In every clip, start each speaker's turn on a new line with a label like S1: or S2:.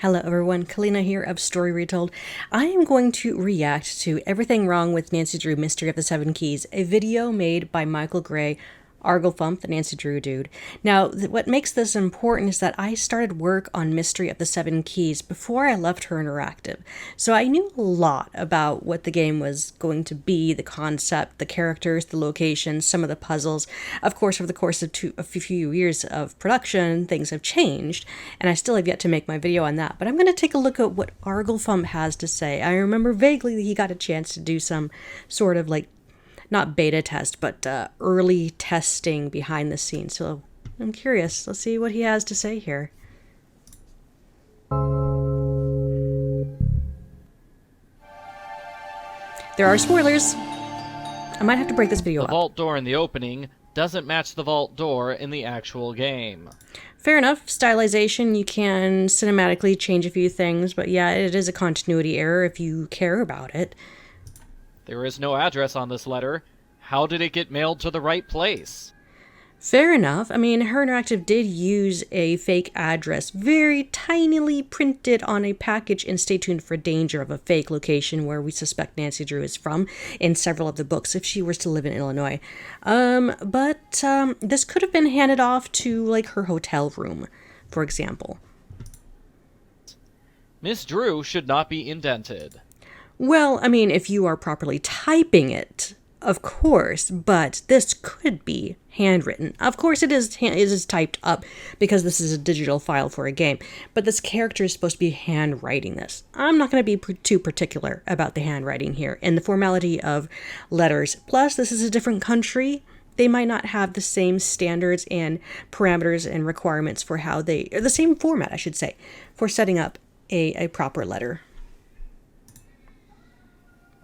S1: Hello everyone, Calina here of StoryRetold. I am going to react to Everything Wrong with Nancy Drew Mystery of the Seven Keys, a video made by Michael Gray, Arglefumph, the Nancy Drew dude. Now, what makes this important is that I started work on Mystery of the Seven Keys before I left Her Interactive. So I knew a lot about what the game was going to be, the concept, the characters, the locations, some of the puzzles. Of course, over the course of a few years of production, things have changed, and I still have yet to make my video on that. But I'm going to take a look at what Arglefumph has to say. I remember vaguely that he got a chance to do some sort of not beta test, but early testing behind the scenes. So I'm curious. Let's see what he has to say here. There are spoilers. I might have to break this video up.
S2: The vault door in the opening doesn't match the vault door in the actual game.
S1: Fair enough. Stylization, you can cinematically change a few things, but yeah, it is a continuity error if you care about it.
S2: There is no address on this letter. How did it get mailed to the right place?
S1: Fair enough. I mean, Her Interactive did use a fake address, very tinily printed on a package in Stay Tuned for Danger of a fake location where we suspect Nancy Drew is from in several of the books if she was to live in Illinois. But this could have been handed off to, her hotel room, for example.
S2: Miss Drew should not be indented.
S1: Well, I mean, if you are properly typing it, of course, but this could be handwritten. Of course, it is typed up because this is a digital file for a game, but this character is supposed to be handwriting this. I'm not going to be too particular about the handwriting here and the formality of letters. Plus, this is a different country. They might not have the same standards and parameters and requirements for or the same format, I should say, for setting up a proper letter.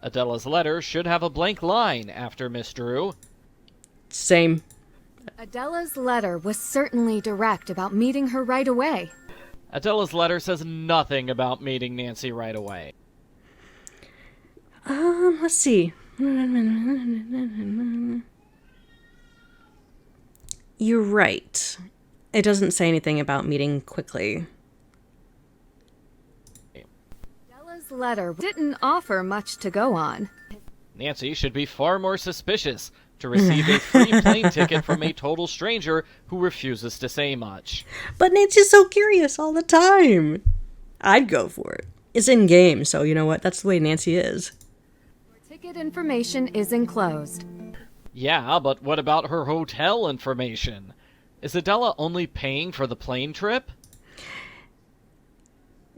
S2: Adela's letter should have a blank line after Miss Drew.
S1: Same.
S3: Adela's letter was certainly direct about meeting her right away.
S2: Adela's letter says nothing about meeting Nancy right away.
S1: Let's see. You're right. It doesn't say anything about meeting quickly.
S3: Adela's letter didn't offer much to go on.
S2: Nancy should be far more suspicious to receive a free plane ticket from a total stranger who refuses to say much.
S1: But Nancy's so curious all the time. I'd go for it. It's in-game, so you know what? That's the way Nancy is.
S3: Your ticket information is enclosed.
S2: Yeah, but what about her hotel information? Is Adela only paying for the plane trip?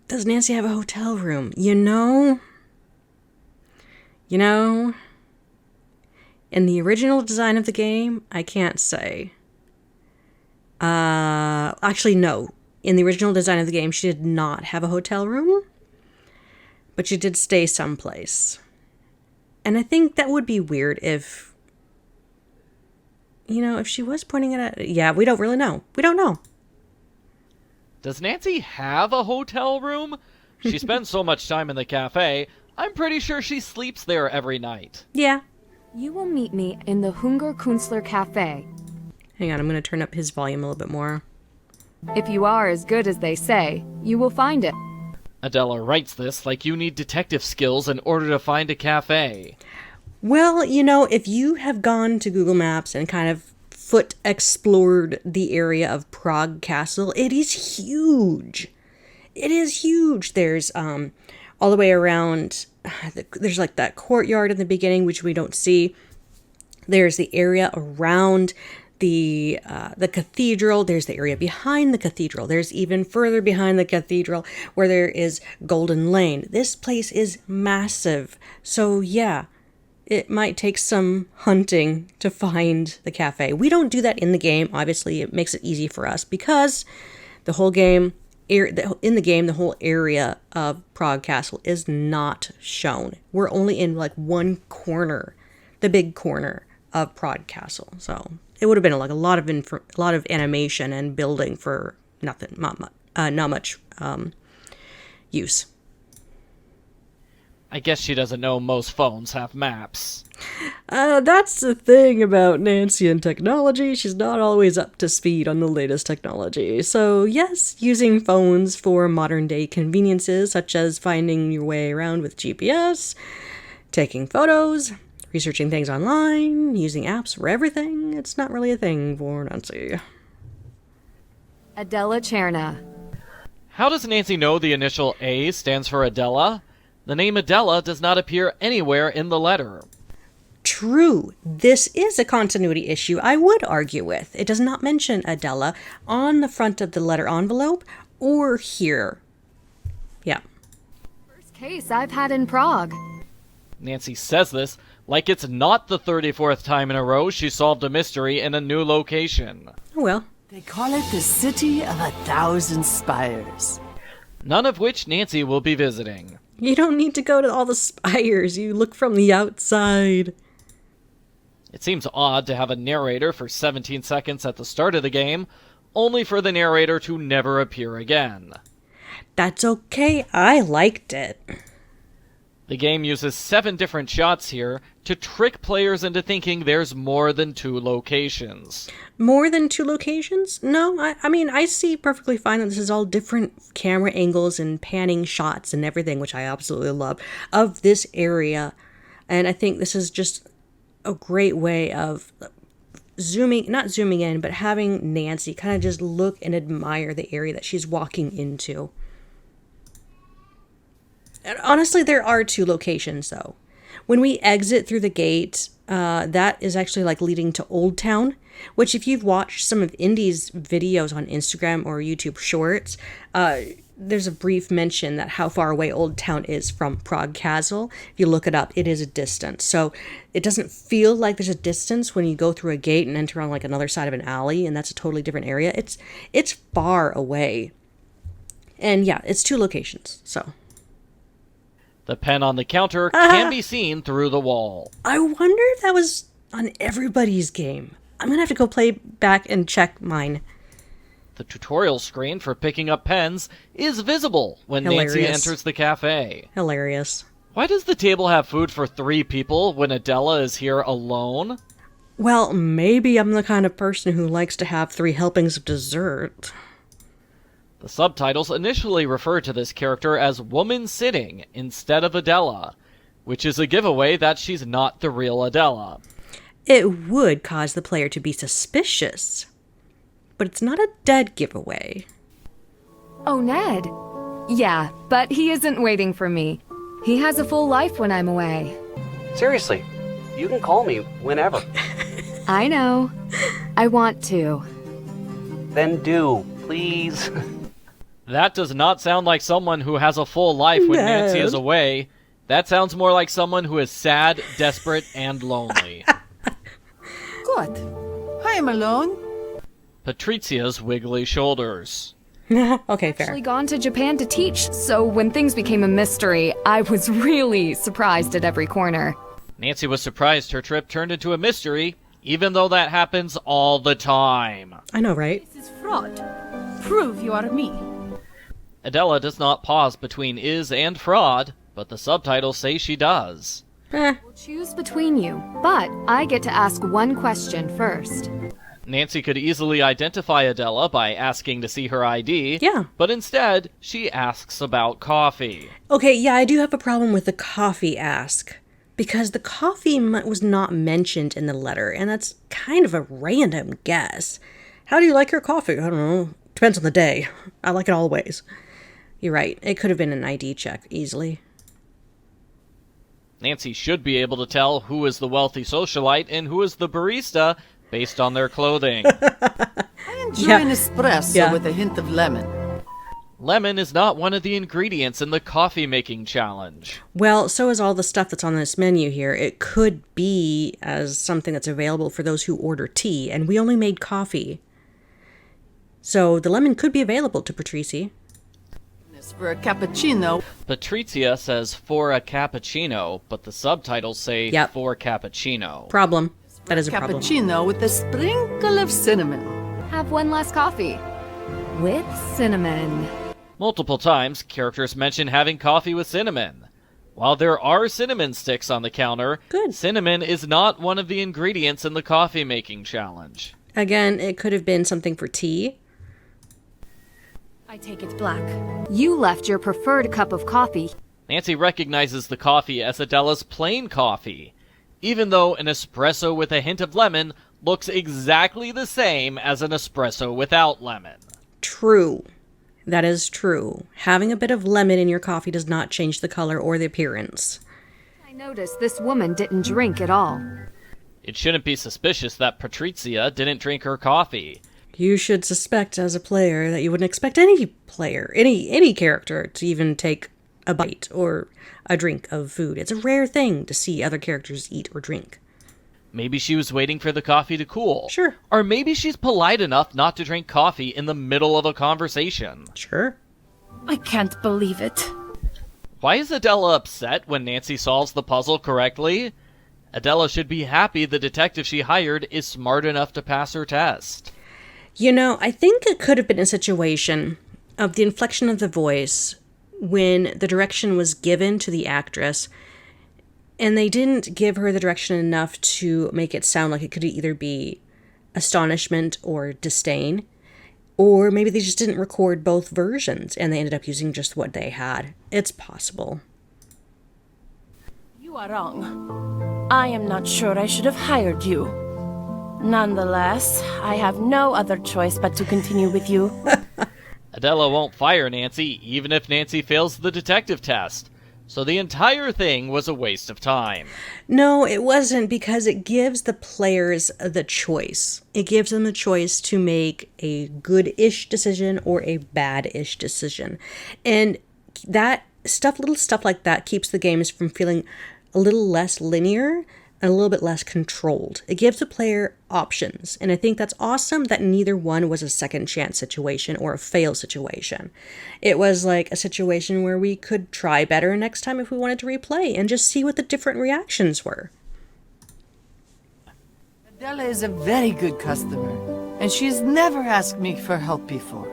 S1: Does Nancy have a hotel room? You know, in the original design of the game, I can't say. Actually, no. In the original design of the game, she did not have a hotel room, but she did stay someplace. And I think that would be weird if she was pointing it at... Yeah, we don't really know. We don't know.
S2: Does Nancy have a hotel room? She spends so much time in the cafe, I'm pretty sure she sleeps there every night.
S1: Yeah.
S3: You will meet me in the Hunger Künstler Cafe.
S1: Hang on, I'm going to turn up his volume a little bit more.
S3: If you are as good as they say, you will find it.
S2: Adela writes this like you need detective skills in order to find a cafe.
S1: Well, if you have gone to Google Maps and kind of foot explored the area of Prague Castle, it is huge. It is huge. There's all the way around, there's that courtyard in the beginning, which we don't see. There's the area around the cathedral. There's the area behind the cathedral. There's even further behind the cathedral where there is Golden Lane. This place is massive. So yeah, it might take some hunting to find the cafe. We don't do that in the game. Obviously, it makes it easy for us because the whole game, in the game, the whole area of Prague Castle is not shown. We're only in one corner, the big corner of Prague Castle. So it would have been a lot of animation and building for nothing, not much use.
S2: I guess she doesn't know most phones have maps.
S1: That's the thing about Nancy and technology. She's not always up to speed on the latest technology. So yes, using phones for modern day conveniences, such as finding your way around with GPS, taking photos, researching things online, using apps for everything, it's not really a thing for Nancy.
S3: Adela Cherna.
S2: How does Nancy know the initial A stands for Adela? The name Adela does not appear anywhere in the letter.
S1: True, this is a continuity issue I would argue with. It does not mention Adela on the front of the letter envelope or here. Yeah.
S3: First case I've had in Prague.
S2: Nancy says this like it's not the 34th time in a row she solved a mystery in a new location.
S1: Oh well.
S4: They call it the City of 1,000 Spires.
S2: None of which Nancy will be visiting.
S1: You don't need to go to all the spires. You look from the outside.
S2: It seems odd to have a narrator for 17 seconds at the start of the game, only for the narrator to never appear again.
S1: That's okay. I liked it.
S2: The game uses 7 different shots here to trick players into thinking there's more than 2 locations.
S1: More than 2 locations? No, I mean, I see perfectly fine that this is all different camera angles and panning shots and everything, which I absolutely love, of this area. And I think this is just a great way of not zooming in, but having Nancy kind of just look and admire the area that she's walking into. And honestly, there are 2 locations, though. When we exit through the gate, that is actually like leading to Old Town, which if you've watched some of Indy's videos on Instagram or YouTube Shorts, there's a brief mention that how far away Old Town is from Prague Castle. If you look it up, it is a distance. So it doesn't feel like there's a distance when you go through a gate and enter on like another side of an alley, and that's a totally different area. It's far away. And yeah, it's 2 locations, so...
S2: The pen on the counter can be seen through the wall.
S1: I wonder if that was on everybody's game. I'm going to have to go play back and check mine.
S2: The tutorial screen for picking up pens is visible when
S1: Hilarious.
S2: Nancy enters the cafe.
S1: Hilarious.
S2: Why does the table have food for 3 people when Adela is here alone?
S1: Well, maybe I'm the kind of person who likes to have 3 helpings of dessert.
S2: The subtitles initially refer to this character as Woman Sitting instead of Adela, which is a giveaway that she's not the real Adela.
S1: It would cause the player to be suspicious, but it's not a dead giveaway.
S3: Oh, Ned. Yeah, but he isn't waiting for me. He has a full life when I'm away.
S5: Seriously, you can call me whenever.
S3: I know. I want to.
S5: Then do, please.
S2: That does not sound like someone who has a full life when Nancy is away. That sounds more like someone who is sad, desperate, and lonely.
S4: Good. I am alone.
S2: Patrizia's wiggly shoulders.
S1: Okay, fair.
S3: Actually gone to Japan to teach, so when things became a mystery, I was really surprised at every corner.
S2: Nancy was surprised her trip turned into a mystery, even though that happens all the time.
S1: I know, right?
S4: This is fraud. Prove you are me.
S2: Adela does not pause between is and fraud, but the subtitles say she does.
S3: We'll choose between you, but I get to ask one question first.
S2: Nancy could easily identify Adela by asking to see her ID,
S1: Yeah.
S2: but instead, she asks about coffee.
S1: Okay, yeah, I do have a problem with the coffee ask, because the coffee was not mentioned in the letter, and that's kind of a random guess. How do you like your coffee? I don't know. Depends on the day. I like it always. You're right. It could have been an ID check, easily.
S2: Nancy should be able to tell who is the wealthy socialite and who is the barista based on their clothing.
S4: I enjoy an espresso with a hint of lemon.
S2: Lemon is not one of the ingredients in the coffee making challenge.
S1: Well, so is all the stuff that's on this menu here. It could be as something that's available for those who order tea, and we only made coffee. So the lemon could be available to Patrici.
S4: For a cappuccino.
S2: Patrizia says for a cappuccino, but the subtitles say for cappuccino.
S1: Problem. That is a problem.
S4: Cappuccino with a sprinkle of cinnamon.
S3: Have one less coffee. With cinnamon.
S2: Multiple times, characters mention having coffee with cinnamon. While there are cinnamon sticks on the counter,
S1: Good.
S2: cinnamon is not one of the ingredients in the coffee making challenge.
S1: Again, it could have been something for tea.
S3: I take it black. You left your preferred cup of coffee.
S2: Nancy recognizes the coffee as Adela's plain coffee, even though an espresso with a hint of lemon looks exactly the same as an espresso without lemon.
S1: True. That is true. Having a bit of lemon in your coffee does not change the color or the appearance.
S3: I noticed this woman didn't drink at all.
S2: It shouldn't be suspicious that Patrizia didn't drink her coffee.
S1: You should suspect as a player that you wouldn't expect any player, any character to even take a bite or a drink of food. It's a rare thing to see other characters eat or drink.
S2: Maybe she was waiting for the coffee to cool.
S1: Sure.
S2: Or maybe she's polite enough not to drink coffee in the middle of a conversation.
S1: Sure.
S6: I can't believe it.
S2: Why is Adela upset when Nancy solves the puzzle correctly? Adela should be happy the detective she hired is smart enough to pass her test.
S1: You know, I think it could have been a situation of the inflection of the voice when the direction was given to the actress and they didn't give her the direction enough to make it sound like it could either be astonishment or disdain, or maybe they just didn't record both versions and they ended up using just what they had. It's possible.
S6: You are wrong. I am not sure I should have hired you. Nonetheless, I have no other choice but to continue with you.
S2: Adela won't fire Nancy, even if Nancy fails the detective test. So the entire thing was a waste of time.
S1: No, it wasn't, because it gives the players the choice. It gives them the choice to make a good-ish decision or a bad-ish decision. And that stuff, little stuff like that, keeps the games from feeling a little less linear and a little bit less controlled. It gives the player options, and I think that's awesome that neither one was a second chance situation or a fail situation. It was like a situation where we could try better next time if we wanted to replay and just see what the different reactions were.
S4: Adela is a very good customer, and she's never asked me for help before.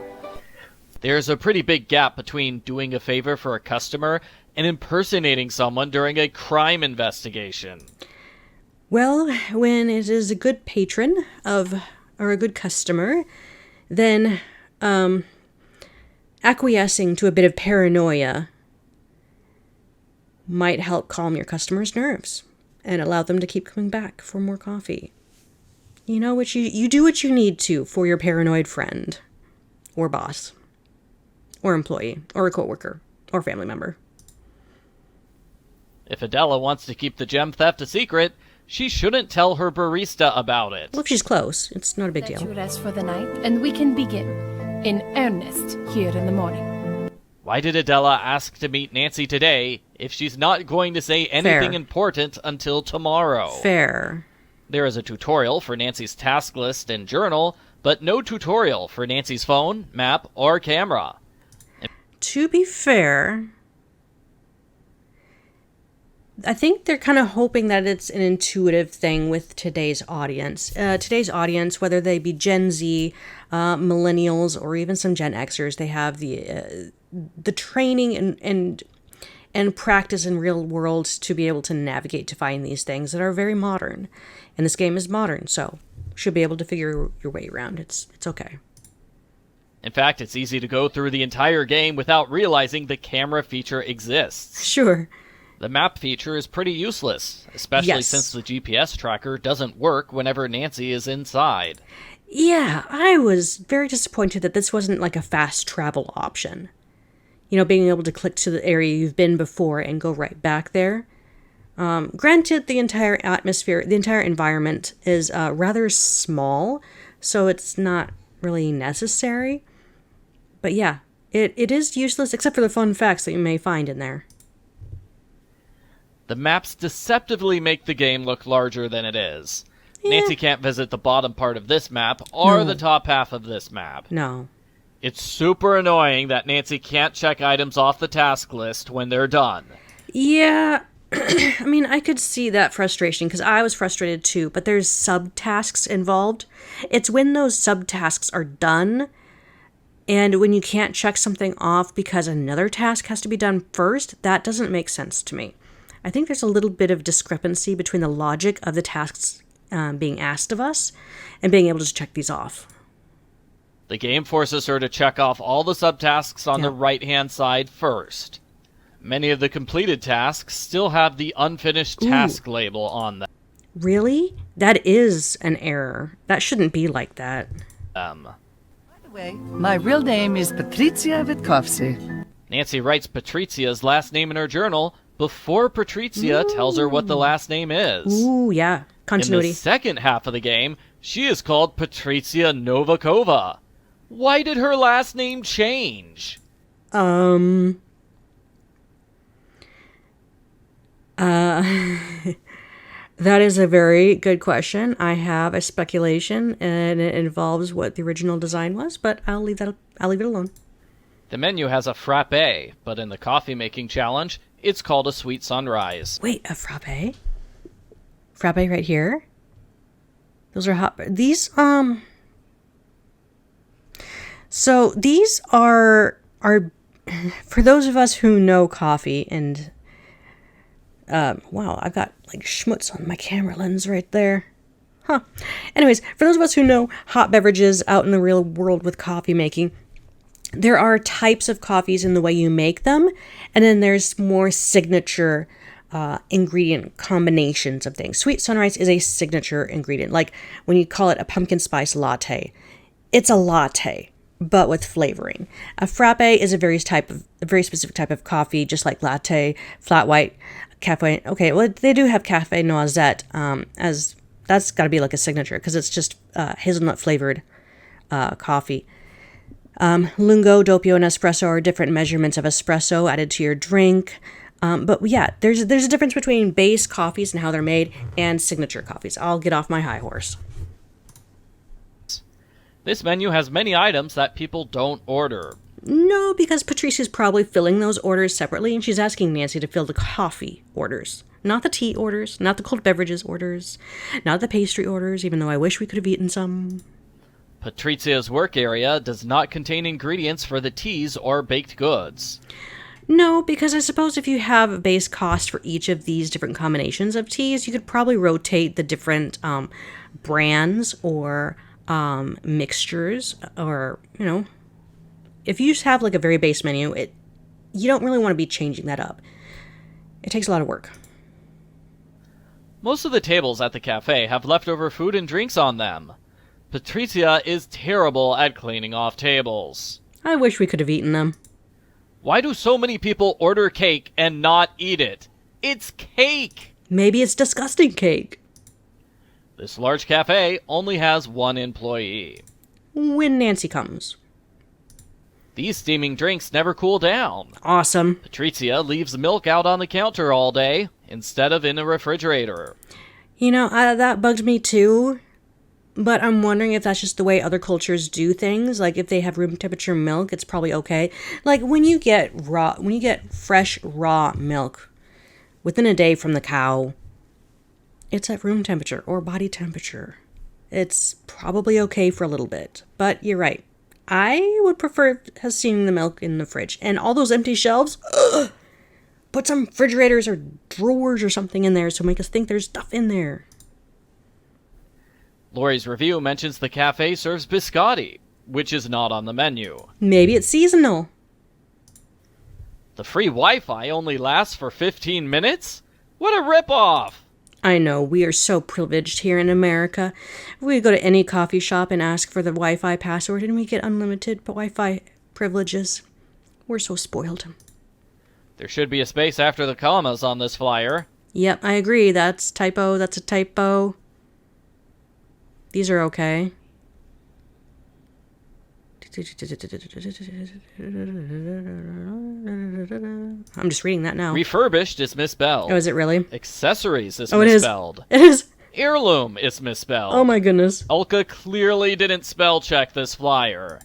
S2: There's a pretty big gap between doing a favor for a customer and impersonating someone during a crime investigation.
S1: Well, when it is a good patron or a good customer, then acquiescing to a bit of paranoia might help calm your customer's nerves and allow them to keep coming back for more coffee. You know what you do what you need to for your paranoid friend or boss or employee or a coworker or family member.
S2: If Adela wants to keep the gem theft a secret, she shouldn't tell her barista about it.
S1: Well, if she's close, it's not a big
S6: Let
S1: deal.
S6: you rest for the night, and we can begin in earnest here in the morning.
S2: Why did Adela ask to meet Nancy today if she's not going to say anything
S1: Fair.
S2: important until tomorrow?
S1: Fair.
S2: There is a tutorial for Nancy's task list and journal, but no tutorial for Nancy's phone, map, or camera.
S1: To be fair, I think they're kind of hoping that it's an intuitive thing with today's audience. Today's audience, whether they be Gen Z, millennials, or even some Gen Xers, they have the training and practice in real world to be able to navigate to find these things that are very modern. And this game is modern, so should be able to figure your way around. It's okay.
S2: In fact, it's easy to go through the entire game without realizing the camera feature exists.
S1: Sure.
S2: The map feature is pretty useless, especially
S1: Yes.
S2: since the GPS tracker doesn't work whenever Nancy is inside.
S1: Yeah, I was very disappointed that this wasn't like a fast travel option. You know, being able to click to the area you've been before and go right back there. Granted, the entire atmosphere, the entire environment is rather small, so it's not really necessary. But yeah, it is useless except for the fun facts that you may find in there.
S2: The maps deceptively make the game look larger than it is.
S1: Yeah.
S2: Nancy can't visit the bottom part of this map or
S1: No.
S2: the top half of this map.
S1: No.
S2: It's super annoying that Nancy can't check items off the task list when they're done.
S1: Yeah, I mean, I could see that frustration because I was frustrated too, but there's subtasks involved. It's when those subtasks are done And when you can't check something off because another task has to be done first, that doesn't make sense to me. I think there's a little bit of discrepancy between the logic of the tasks being asked of us and being able to check these off.
S2: The game forces her to check off all the subtasks on the right-hand side first. Many of the completed tasks still have the unfinished task label on them.
S1: Really? That is an error. That shouldn't be like that.
S4: By the way, my real name is Patrizia Witkowski.
S2: Nancy writes Patrizia's last name in her journal before Patrizia tells her what the last name is.
S1: Ooh, yeah. Continuity.
S2: In the second half of the game, she is called Patrizia Novakova. Why did her last name change?
S1: That is a very good question. I have a speculation, and it involves what the original design was, but I'll leave it alone.
S2: The menu has a frappe, but in the coffee making challenge, it's called a sweet sunrise.
S1: Wait, a frappe? Frappe right here? Those are hot. These, So these are for those of us who know coffee and, wow, I've got like schmutz on my camera lens right there. Huh. Anyways, for those of us who know hot beverages out in the real world with coffee making, there are types of coffees in the way you make them, and then there's more signature ingredient combinations of things. Sweet sunrise is a signature ingredient. Like when you call it a pumpkin spice latte, it's a latte, but with flavoring. A frappe is a very specific type of coffee, just like latte, flat white, cafe. Okay, well, they do have cafe noisette, as that's got to be like a signature because it's just hazelnut flavored coffee. Lungo, doppio, and espresso are different measurements of espresso added to your drink. But yeah, there's a difference between base coffees and how they're made and signature coffees. I'll get off my high horse.
S2: This menu has many items that people don't order.
S1: No, because Patricia's probably filling those orders separately, and she's asking Nancy to fill the coffee orders. Not the tea orders, not the cold beverages orders, not the pastry orders, even though I wish we could have eaten some.
S2: Patrizia's work area does not contain ingredients for the teas or baked goods.
S1: No, because I suppose if you have a base cost for each of these different combinations of teas, you could probably rotate the different brands or mixtures, or, you know, if you just have like a very base menu, you don't really want to be changing that up. It takes a lot of work.
S2: Most of the tables at the cafe have leftover food and drinks on them. Patrizia is terrible at cleaning off tables.
S1: I wish we could have eaten them.
S2: Why do so many people order cake and not eat it? It's cake!
S1: Maybe it's disgusting cake.
S2: This large cafe only has one employee.
S1: When Nancy comes.
S2: These steaming drinks never cool down.
S1: Awesome.
S2: Patrizia leaves milk out on the counter all day instead of in a refrigerator.
S1: You know, that bugged me too. But I'm wondering if that's just the way other cultures do things. Like if they have room temperature milk, it's probably okay. Like when you get fresh raw milk within a day from the cow, it's at room temperature or body temperature. It's probably okay for a little bit. But you're right. I would prefer seeing the milk in the fridge. And all those empty shelves, put some refrigerators or drawers or something in there so make us think there's stuff in there.
S2: Lori's review mentions the cafe serves biscotti, which is not on the menu.
S1: Maybe it's seasonal.
S2: The free Wi-Fi only lasts for 15 minutes? What a ripoff!
S1: I know, we are so privileged here in America. We go to any coffee shop and ask for the Wi-Fi password and we get unlimited Wi-Fi privileges. We're so spoiled.
S2: There should be a space after the commas on this flyer.
S1: Yep, I agree. That's a typo. These are okay. I'm just reading that now.
S2: Refurbished is misspelled.
S1: Oh, is it really?
S2: Accessories is
S1: Oh,
S2: misspelled.
S1: It is.
S2: Heirloom is misspelled.
S1: Oh my goodness.
S2: Elka clearly didn't spell check this flyer.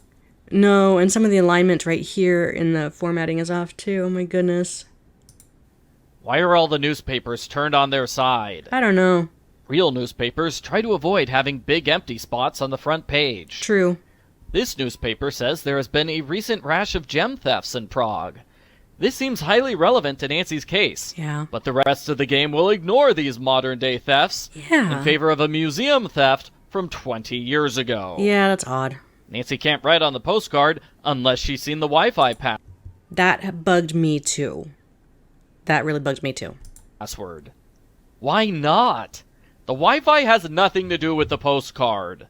S1: No, and some of the alignment right here in the formatting is off too. Oh my goodness.
S2: Why are all the newspapers turned on their side?
S1: I don't know.
S2: Real newspapers try to avoid having big empty spots on the front page.
S1: True.
S2: This newspaper says there has been a recent rash of gem thefts in Prague. This seems highly relevant to Nancy's case.
S1: Yeah.
S2: But the rest of the game will ignore these modern-day thefts in favor of a museum theft from 20 years ago.
S1: Yeah, that's odd.
S2: Nancy can't write on the postcard unless she's seen the Wi-Fi
S1: That bugged me too. That really bugged me too.
S2: password. Why not? The Wi-Fi has nothing to do with the postcard.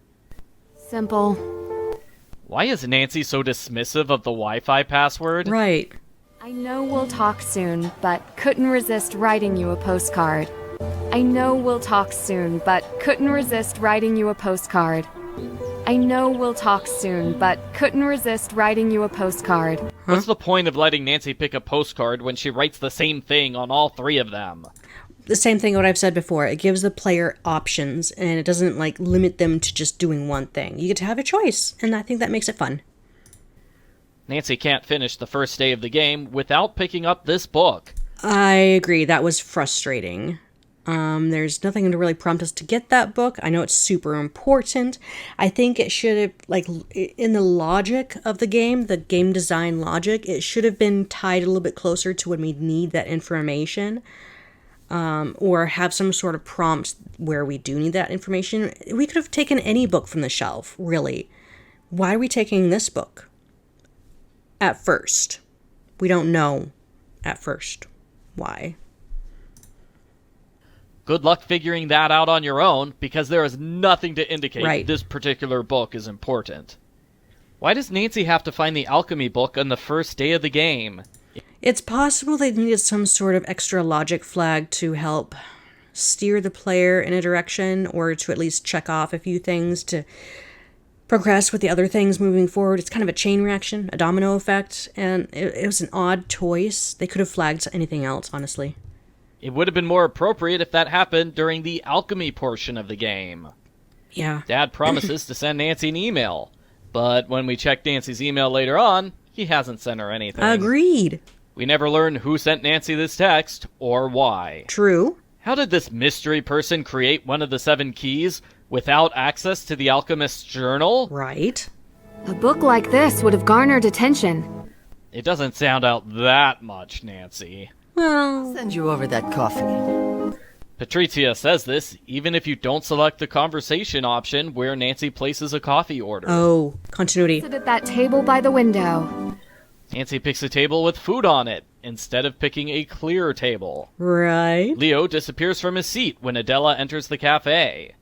S3: Simple.
S2: Why is Nancy so dismissive of the Wi-Fi password?
S1: Right.
S3: I know we'll talk soon, but couldn't resist writing you a postcard. I know we'll talk soon, but couldn't resist writing you a postcard. I know we'll talk soon, but couldn't resist writing you a postcard.
S2: What's the point of letting Nancy pick a postcard when she writes the same thing on all three of them?
S1: The same thing what I've said before. It gives the player options, and it doesn't, like, limit them to just doing one thing. You get to have a choice, and I think that makes it fun.
S2: Nancy can't finish the first day of the game without picking up this book.
S1: I agree. That was frustrating. There's nothing to really prompt us to get that book. I know it's super important. I think it should have, like, in the logic of the game design logic, it should have been tied a little bit closer to when we need that information. Or have some sort of prompt where we do need that information. We could have taken any book from the shelf, really. Why are we taking this book? At first. We don't know at first why.
S2: Good luck figuring that out on your own, because there is nothing to indicate this particular book is important. Why does Nancy have to find the alchemy book on the first day of the game?
S1: It's possible they needed some sort of extra logic flag to help steer the player in a direction, or to at least check off a few things to progress with the other things moving forward. It's kind of a chain reaction, a domino effect, and it was an odd choice. They could have flagged anything else, honestly.
S2: It would have been more appropriate if that happened during the alchemy portion of the game.
S1: Yeah.
S2: Dad promises to send Nancy an email, but when we check Nancy's email later on, he hasn't sent her anything.
S1: Agreed.
S2: We never learn who sent Nancy this text, or why.
S1: True.
S2: How did this mystery person create one of the 7 keys without access to the alchemist's journal?
S1: Right.
S3: A book like this would have garnered attention.
S2: It doesn't sound out that much, Nancy.
S1: Well,
S4: Send you over that coffee.
S2: Patrizia says this even if you don't select the conversation option where Nancy places a coffee order.
S1: oh, continuity.
S3: Sit at that table by the window.
S2: Nancy picks a table with food on it, instead of picking a clear table.
S1: Right.
S2: Leo disappears from his seat when Adela enters the cafe.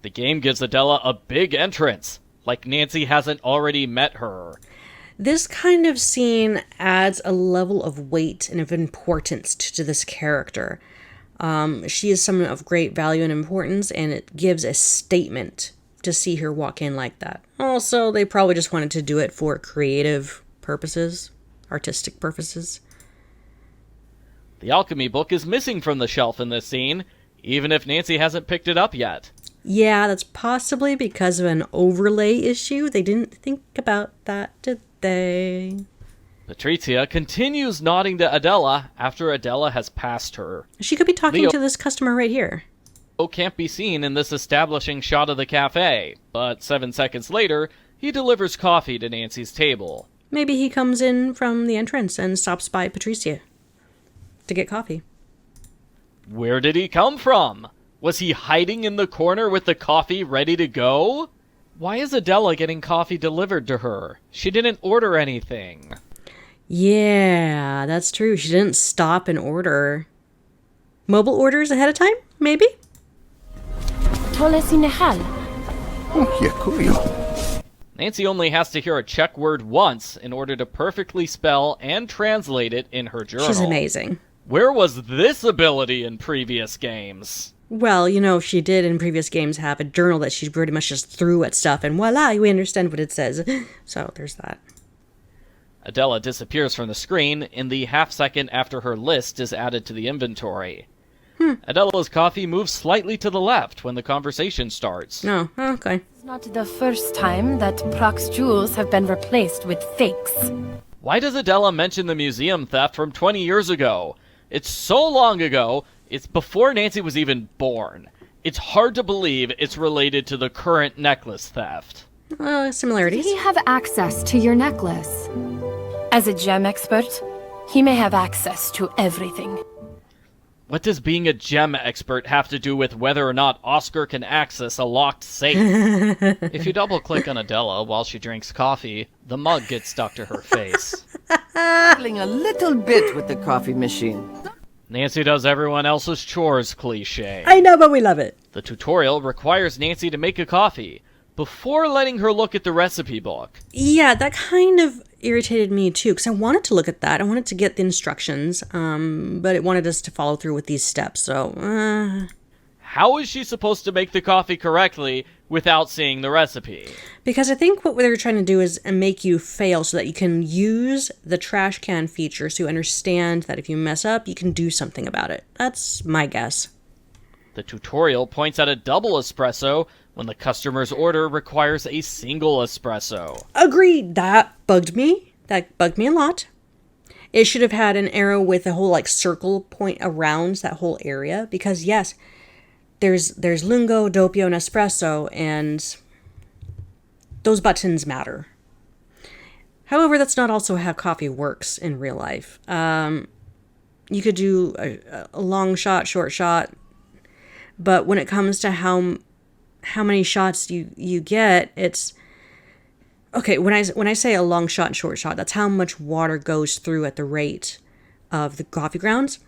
S2: The game gives Adela a big entrance, like Nancy hasn't already met her.
S1: This kind of scene adds a level of weight and of importance to this character. She is someone of great value and importance, and it gives a statement to see her walk in like that. Also, they probably just wanted to do it for creative purposes, artistic purposes.
S2: The alchemy book is missing from the shelf in this scene, even if Nancy hasn't picked it up yet.
S1: Yeah, that's possibly because of an overlay issue. They didn't think about that, did they?
S2: Patrizia continues nodding to Adela after Adela has passed her.
S1: She could be talking
S2: Leo
S1: to this customer right here.
S2: Can't be seen in this establishing shot of the cafe, but 7 seconds later, he delivers coffee to Nancy's table.
S1: Maybe he comes in from the entrance and stops by Patricia to get coffee.
S2: Where did he come from? Was he hiding in the corner with the coffee ready to go? Why is Adela getting coffee delivered to her? She didn't order anything.
S1: Yeah, that's true. She didn't stop and order. Mobile orders ahead of time, maybe?
S6: Tole sinehal.
S2: Nancy only has to hear a Czech word once in order to perfectly spell and translate it in her journal.
S1: She's amazing.
S2: Where was this ability in previous games?
S1: Well, you know, she did in previous games have a journal that she pretty much just threw at stuff, and voila, we understand what it says. So there's that.
S2: Adela disappears from the screen in the half second after her list is added to the inventory. Adela's coffee moves slightly to the left when the conversation starts.
S1: Oh, okay.
S6: It's not the first time that Prox's jewels have been replaced with fakes.
S2: Why does Adela mention the museum theft from 20 years ago? It's so long ago, it's before Nancy was even born. It's hard to believe it's related to the current necklace theft.
S3: Did
S1: Similarities.
S3: he have access to your necklace?
S6: As a gem expert, he may have access to everything.
S2: What does being a gem expert have to do with whether or not Oscar can access a locked safe?
S7: If you double-click on Adela while she drinks coffee, the mug gets stuck to her face.
S4: Struggling a little bit with the coffee machine.
S2: Nancy does everyone else's chores cliché.
S1: I know, but we love it.
S2: The tutorial requires Nancy to make a coffee before letting her look at the recipe book.
S1: Yeah, that kind of irritated me too, because I wanted to look at that. I wanted to get the instructions, but it wanted us to follow through with these steps, so...
S2: How is she supposed to make the coffee correctly without seeing the recipe?
S1: Because I think what they're trying to do is make you fail so that you can use the trash can feature so you understand that if you mess up, you can do something about it. That's my guess.
S2: The tutorial points at a double espresso when the customer's order requires a single espresso.
S1: Agreed. That bugged me. That bugged me a lot. It should have had an arrow with a whole like circle point around that whole area because yes, there's lungo, doppio, and espresso, and those buttons matter. However, that's not also how coffee works in real life. You could do a long shot, short shot, but when it comes to how many shots you get, it's okay. When I say a long shot and short shot, that's how much water goes through at the rate of the coffee grounds.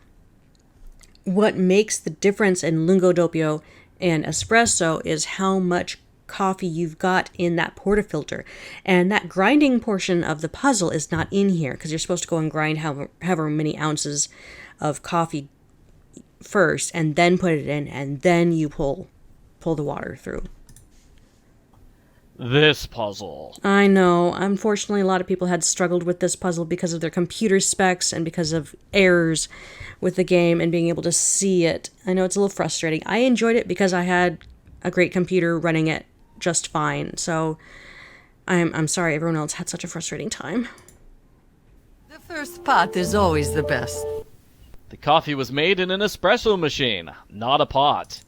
S1: What makes the difference in lungo, doppio, and espresso is how much coffee you've got in that portafilter. And that grinding portion of the puzzle is not in here because you're supposed to go and grind however many ounces of coffee first and then put it in and then you pull the water through.
S2: This puzzle.
S1: I know. Unfortunately, a lot of people had struggled with this puzzle because of their computer specs and because of errors with the game and being able to see it. I know it's a little frustrating. I enjoyed it because I had a great computer running it just fine. So I'm sorry everyone else had such a frustrating time.
S4: The first pot is always the best.
S2: The coffee was made in an espresso machine, not a pot.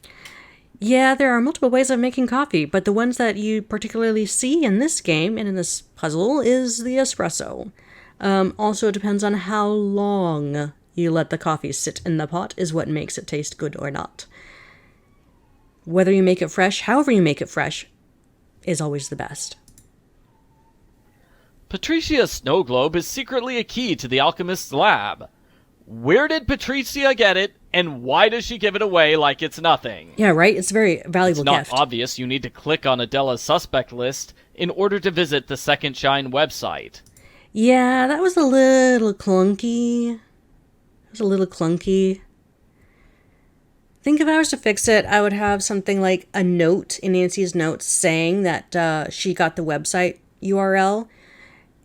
S1: Yeah, there are multiple ways of making coffee, but the ones that you particularly see in this game and in this puzzle is the espresso. Also, it depends on how long you let the coffee sit in the pot is what makes it taste good or not. Whether you make it fresh, however you make it fresh, is always the best.
S2: Patricia's snow globe is secretly a key to the alchemist's lab. Where did Patricia get it, and why does she give it away like it's nothing?
S1: Yeah, right? It's a very valuable
S2: It's not
S1: gift.
S2: obvious you need to click on Adela's suspect list in order to visit the Second Shine website.
S1: Yeah, that was a little clunky. I think if I was to fix it, I would have something like a note in Nancy's notes saying that she got the website URL,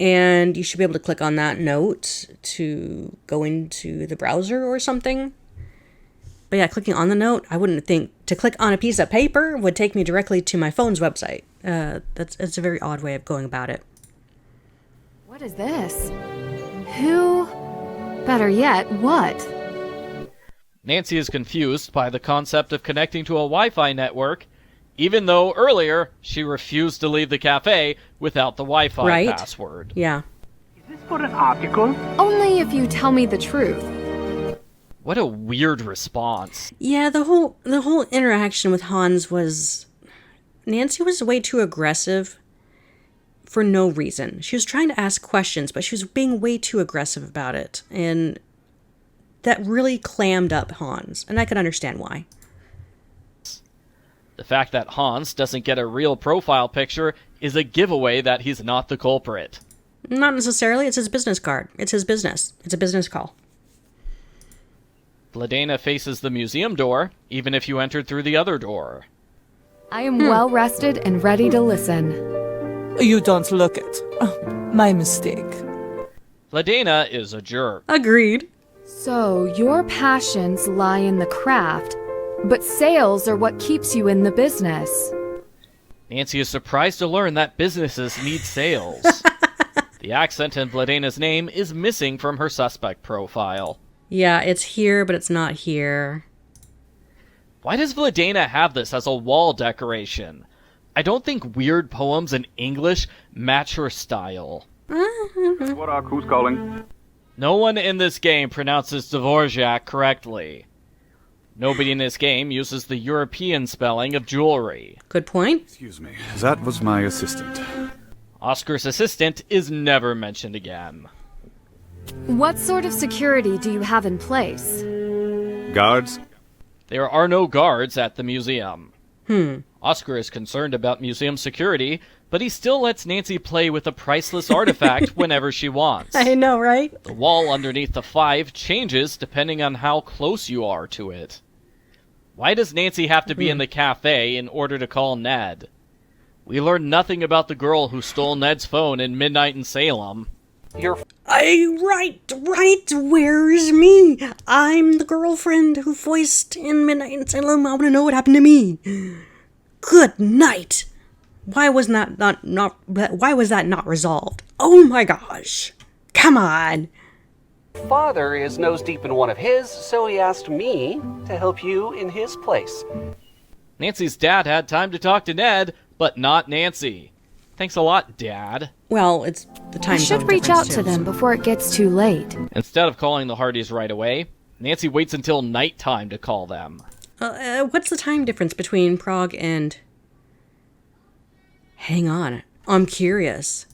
S1: and you should be able to click on that note to go into the browser or something. But yeah, clicking on the note, I wouldn't think to click on a piece of paper would take me directly to my phone's website. It's a very odd way of going about it.
S3: What is this? Who? Better yet, what?
S2: Nancy is confused by the concept of connecting to a Wi-Fi network, even though earlier she refused to leave the cafe without the Wi-Fi password.
S1: Yeah.
S8: Is this for an article?
S3: Only if you tell me the truth.
S2: What a weird response.
S1: Yeah, the whole interaction with Hans was... Nancy was way too aggressive for no reason. She was trying to ask questions, but she was being way too aggressive about it. And that really clammed up Hans, and I could understand why.
S2: The fact that Hans doesn't get a real profile picture is a giveaway that he's not the culprit.
S1: Not necessarily. It's his business card. It's his business. It's a business call.
S2: Vladena faces the museum door, even if you entered through the other door.
S3: I am well rested and ready to listen.
S4: You don't look it. Oh, my mistake.
S2: Vladena is a jerk.
S1: Agreed.
S3: So, your passions lie in the craft, but sales are what keeps you in the business.
S2: Nancy is surprised to learn that businesses need sales. The accent in Vladena's name is missing from her suspect profile.
S1: Yeah, it's here, but it's not here.
S2: Why does Vladena have this as a wall decoration? I don't think weird poems in English match her style.
S8: What who's calling?
S2: No one in this game pronounces Dvorak correctly. Nobody in this game uses the European spelling of jewelry.
S1: Good point.
S9: Excuse me, that was my assistant.
S2: Oscar's assistant is never mentioned again.
S3: What sort of security do you have in place?
S9: Guards?
S2: There are no guards at the museum. Oscar is concerned about museum security, but he still lets Nancy play with a priceless artifact whenever she wants.
S1: I know, right?
S2: The wall underneath the 5 changes depending on how close you are to it. Why does Nancy have to be in the cafe in order to call Ned? We learn nothing about the girl who stole Ned's phone in Midnight in Salem.
S1: Right, where's me? I'm the girlfriend who voiced in Midnight in Salem. I want to know what happened to me. Good night. Why was that not resolved? Oh my gosh. Come on.
S5: Father is nose deep in one of his, so he asked me to help you in his place.
S2: Nancy's dad had time to talk to Ned, but not Nancy. Thanks a lot, Dad.
S1: Well, it's the time
S3: I should reach out to them before it gets too late.
S2: Instead of calling the Hardys right away, Nancy waits until nighttime to call them.
S1: What's the time difference between Prague and... Hang on, I'm curious.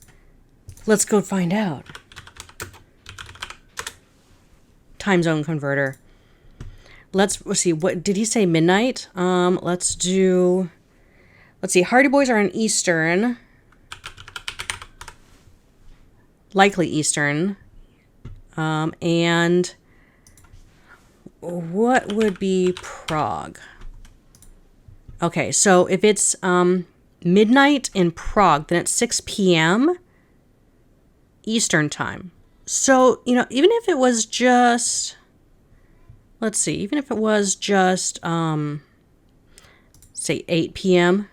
S1: Let's go find out. Time zone converter. Let's see, what did he say, midnight? Let's see, Hardy Boys are in Eastern. Likely Eastern. And what would be Prague? Okay, so if it's midnight in Prague, then it's 6 p.m. Eastern time. So, even if it was just, let's see, even if it was just, say 8 p.m.,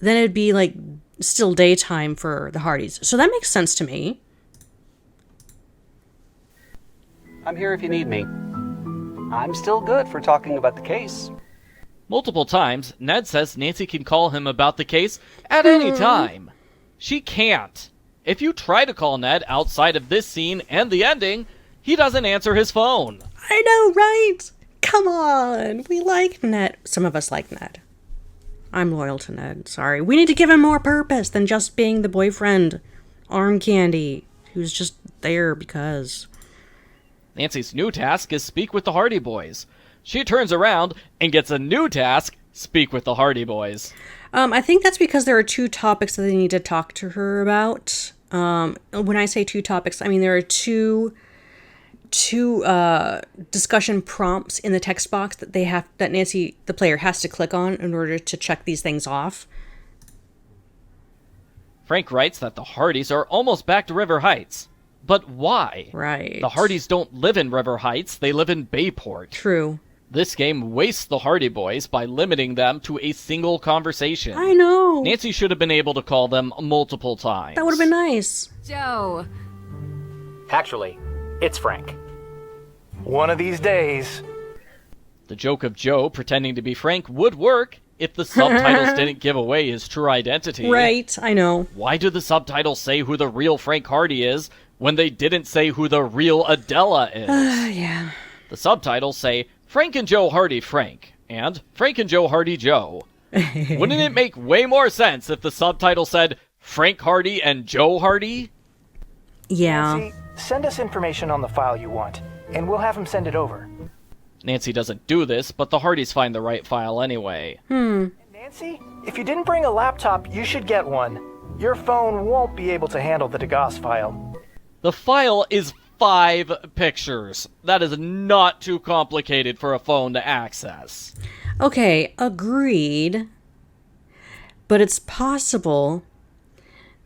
S1: then it'd be like still daytime for the Hardys. So that makes sense to me.
S5: I'm here if you need me. I'm still good for talking about the case.
S2: Multiple times, Ned says Nancy can call him about the case at any time. She can't. If you try to call Ned outside of this scene and the ending, he doesn't answer his phone.
S1: I know, right? Come on. We like Ned. Some of us like Ned. I'm loyal to Ned. Sorry. We need to give him more purpose than just being the boyfriend arm candy who's just there because.
S2: Nancy's new task is speak with the Hardy Boys. She turns around and gets a new task, speak with the Hardy Boys.
S1: I think that's because there are 2 topics that they need to talk to her about. When I say 2 topics, I mean there are two discussion prompts in the text box that that Nancy, the player, has to click on in order to check these things off.
S2: Frank writes that the Hardys are almost back to River Heights. But why?
S1: Right.
S2: The Hardys don't live in River Heights, they live in Bayport.
S1: True.
S2: This game wastes the Hardy Boys by limiting them to a single conversation.
S1: I know.
S2: Nancy should have been able to call them multiple times.
S1: That would have been nice.
S3: Joe.
S10: Actually, it's Frank.
S11: One of these days.
S2: The joke of Joe pretending to be Frank would work if the subtitles didn't give away his true identity.
S1: Right, I know.
S2: Why do the subtitles say who the real Frank Hardy is when they didn't say who the real Adela is?
S1: Yeah.
S2: The subtitles say Frank and Joe Hardy Frank and Frank and Joe Hardy Joe. Wouldn't it make way more sense if the subtitle said Frank Hardy and Joe Hardy?
S1: Yeah.
S11: Nancy, send us information on the file you want, and we'll have him send it over.
S2: Nancy doesn't do this, but the Hardys find the right file anyway.
S11: Nancy, if you didn't bring a laptop, you should get one. Your phone won't be able to handle the DeGoss file.
S2: The file is 5 pictures. That is not too complicated for a phone to access.
S1: Okay, agreed. But it's possible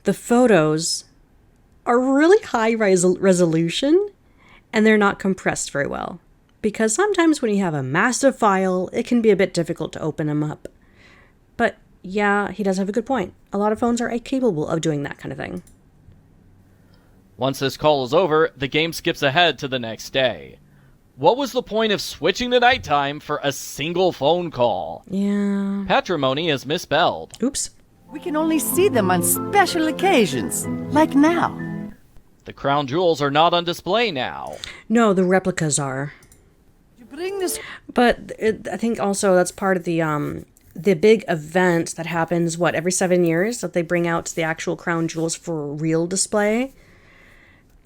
S1: the photos are really high resolution and they're not compressed very well. Because sometimes when you have a massive file, it can be a bit difficult to open them up. But yeah, he does have a good point. A lot of phones are capable of doing that kind of thing.
S2: Once this call is over, the game skips ahead to the next day. What was the point of switching to nighttime for a single phone call?
S1: Yeah.
S2: Patrimony is misspelled.
S1: Oops.
S4: We can only see them on special occasions, like now.
S2: The crown jewels are not on display now.
S1: No, the replicas are.
S4: You bring this...
S1: But I think also that's part of the big event that happens, every 7 years, that they bring out the actual crown jewels for real display.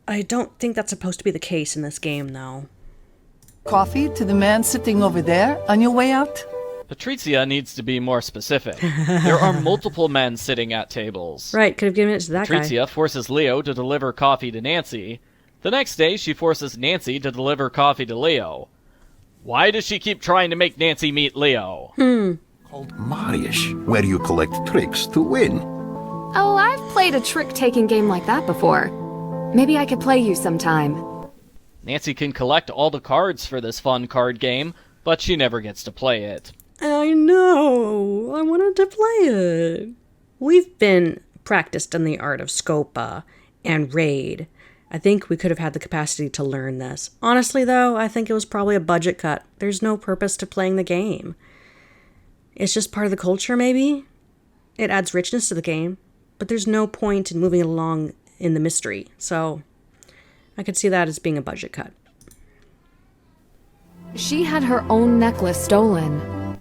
S1: I don't think that's supposed to be the case in this game, though.
S4: Coffee to the man sitting over there on your way out?
S2: Patrizia needs to be more specific. There are multiple men sitting at tables.
S1: Right, could have given it to that guy.
S2: Patrizia forces Leo to deliver coffee to Nancy. The next day, she forces Nancy to deliver coffee to Leo. Why does she keep trying to make Nancy meet Leo?
S12: Called Marius, where you collect tricks to win.
S3: Oh, I've played a trick-taking game like that before. Maybe I could play you sometime.
S2: Nancy can collect all the cards for this fun card game, but she never gets to play it.
S1: I know. I wanted to play it. We've been practiced in the art of Scopa and Raid. I think we could have had the capacity to learn this. Honestly, though, I think it was probably a budget cut. There's no purpose to playing the game. It's just part of the culture, maybe? It adds richness to the game, but there's no point in moving it along in the mystery, so I could see that as being a budget cut.
S3: She had her own necklace stolen.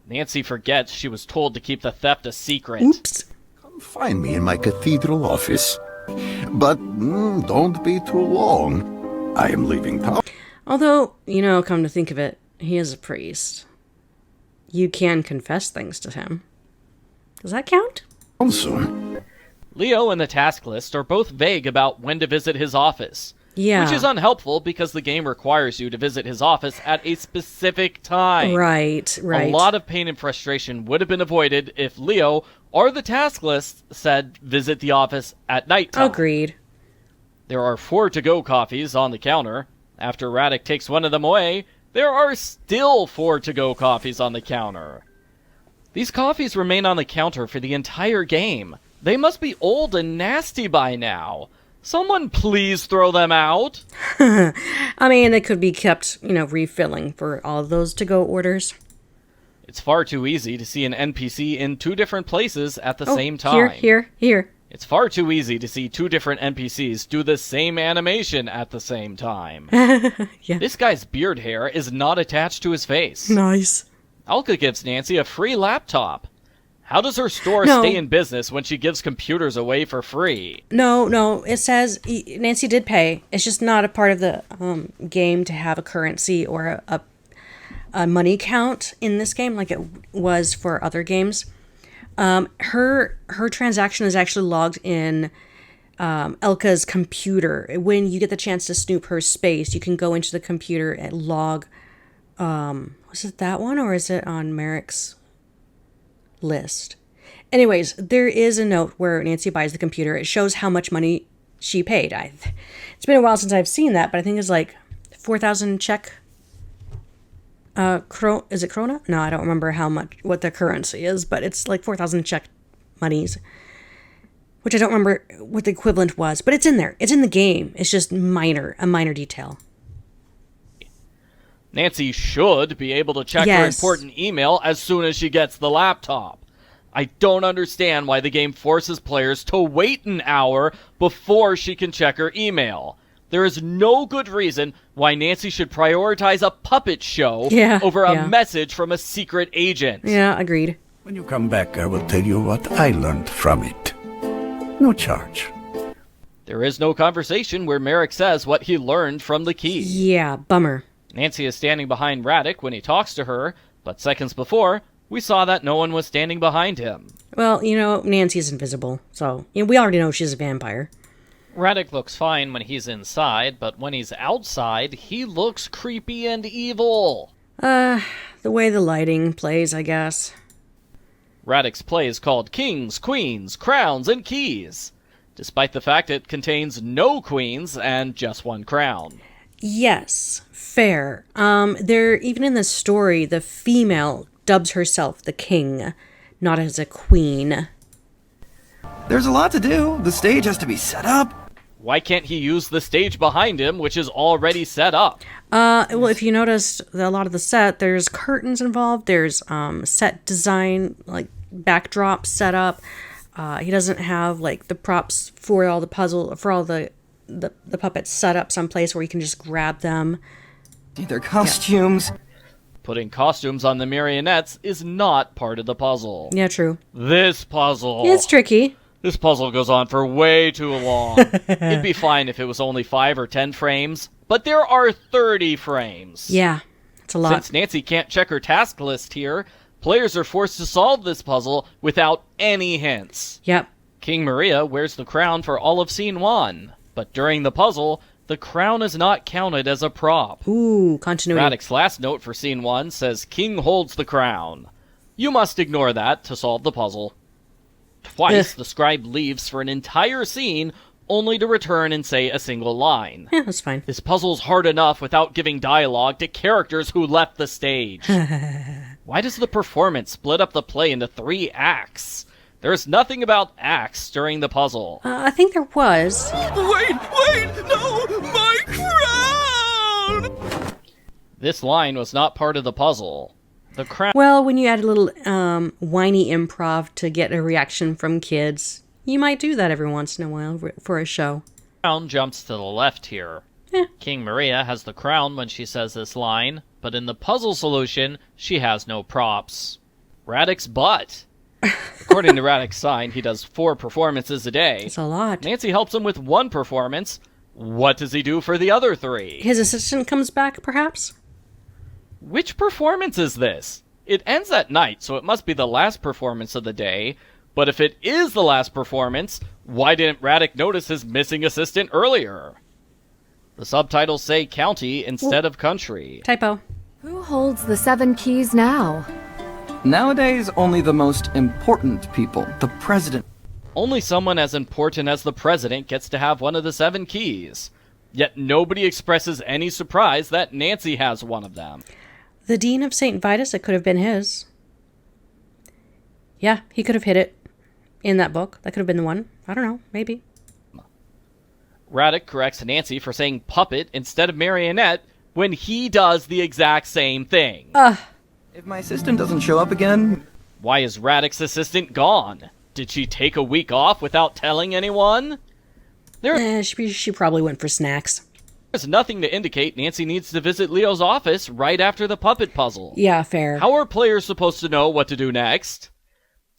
S2: Nancy forgets she was told to keep the theft a secret.
S1: Oops.
S12: Come find me in my cathedral office. But don't be too long. I am leaving town.
S1: Although, come to think of it, he is a priest. You can confess things to him. Does that count?
S12: Soon.
S2: Leo and the task list are both vague about when to visit his office.
S1: Yeah.
S2: Which is unhelpful because the game requires you to visit his office at a specific time.
S1: Right.
S2: A lot of pain and frustration would have been avoided if Leo or the task list said visit the office at nighttime.
S1: Agreed.
S2: There are 4 to-go coffees on the counter. After Radek takes one of them away, there are still 4 to-go coffees on the counter. These coffees remain on the counter for the entire game. They must be old and nasty by now. Someone please throw them out.
S1: I mean, they could be kept, refilling for all of those to-go orders.
S2: It's far too easy to see an NPC in 2 different places at the same time.
S1: Here.
S2: It's far too easy to see 2 different NPCs do the same animation at the same time.
S1: Yeah.
S2: This guy's beard hair is not attached to his face.
S1: Nice.
S2: Alka gives Nancy a free laptop. How does her store stay in business when she gives computers away for free?
S1: No. It says Nancy did pay. It's just not a part of the game to have a currency or a money count in this game like it was for other games. Her transaction is actually logged in Elka's computer. When you get the chance to snoop her space, you can go into the computer and log. Was it that one or is it on Marek's list? Anyways, there is a note where Nancy buys the computer. It shows how much money she paid. It's been a while since I've seen that, but I think it's like 4,000 Czech. Is it krona? No, I don't remember what the currency is, but it's like 4,000 Czech monies, which I don't remember what the equivalent was, but it's in there. It's in the game. It's just a minor detail.
S2: Nancy should be able to check her important email as soon as she gets the laptop. I don't understand why the game forces players to wait an hour before she can check her email. There is no good reason why Nancy should prioritize a puppet show over a message from a secret agent.
S1: Yeah, agreed.
S12: When you come back, I will tell you what I learned from it. No charge.
S2: There is no conversation where Marek says what he learned from the key.
S1: Yeah, bummer.
S2: Nancy is standing behind Radek when he talks to her, but seconds before, we saw that no one was standing behind him.
S1: Well, Nancy's invisible, so we already know she's a vampire.
S7: Radek looks fine when he's inside, but when he's outside, he looks creepy and evil.
S1: The way the lighting plays, I guess.
S2: Radek's play is called Kings, Queens, Crowns, and Keys, despite the fact it contains no queens and just 1 crown.
S1: Yes, fair. Even in the story, the female dubs herself the king, not as a queen.
S13: There's a lot to do. The stage has to be set up.
S2: Why can't he use the stage behind him, which is already set up?
S1: Well, if you noticed, a lot of the set, there's curtains involved. There's set design, like backdrop set up. He doesn't have like the props for all the puppets set up someplace where you can just grab them.
S11: Their costumes.
S2: Yeah. Putting costumes on the marionettes is not part of the puzzle.
S1: Yeah, true.
S2: This puzzle.
S1: It's tricky.
S2: This puzzle goes on for way too long. It'd be fine if it was only 5 or 10 frames, but there are 30 frames.
S1: Yeah, it's a lot.
S2: Since Nancy can't check her task list here, players are forced to solve this puzzle without any hints.
S1: Yep.
S2: King Maria wears the crown for all of Scene 1, but during the puzzle, the crown is not counted as a prop.
S1: Ooh, continuity.
S2: Radek's last note for Scene 1 says King holds the crown. You must ignore that to solve the puzzle. Twice, the scribe leaves for an entire scene, only to return and say a single line.
S1: Yeah, that's fine.
S2: This puzzle's hard enough without giving dialogue to characters who left the stage. Why does the performance split up the play into 3 acts? There's nothing about acts during the puzzle.
S1: I think there was.
S13: Wait, no, my crown!
S2: This line was not part of the puzzle. The crown.
S1: Well, when you add a little whiny improv to get a reaction from kids, you might do that every once in a while for a show.
S2: Crown jumps to the left here.
S1: Yeah.
S2: King Maria has the crown when she says this line, but in the puzzle solution, she has no props. Radek's butt. According to Radek's sign, he does 4 performances a day.
S1: That's a lot.
S2: Nancy helps him with 1 performance. What does he do for the other 3?
S1: His assistant comes back, perhaps?
S2: Which performance is this? It ends at night, so it must be the last performance of the day. But if it is the last performance, why didn't Radek notice his missing assistant earlier? The subtitles say county instead of country.
S1: Typo.
S3: Who holds the 7 keys now?
S11: Nowadays, only the most important people, the president.
S2: Only someone as important as the president gets to have one of the 7 keys. Yet nobody expresses any surprise that Nancy has one of them.
S1: The Dean of St. Vitus, it could have been his. Yeah, he could have hit it in that book. That could have been the one. I don't know, maybe.
S2: Radek corrects Nancy for saying puppet instead of marionette when he does the exact same thing.
S11: If my assistant doesn't show up again...
S2: Why is Radek's assistant gone? Did she take a week off without telling anyone?
S1: She probably went for snacks.
S2: There's nothing to indicate Nancy needs to visit Leo's office right after the puppet puzzle.
S1: Yeah, fair.
S2: How are players supposed to know what to do next?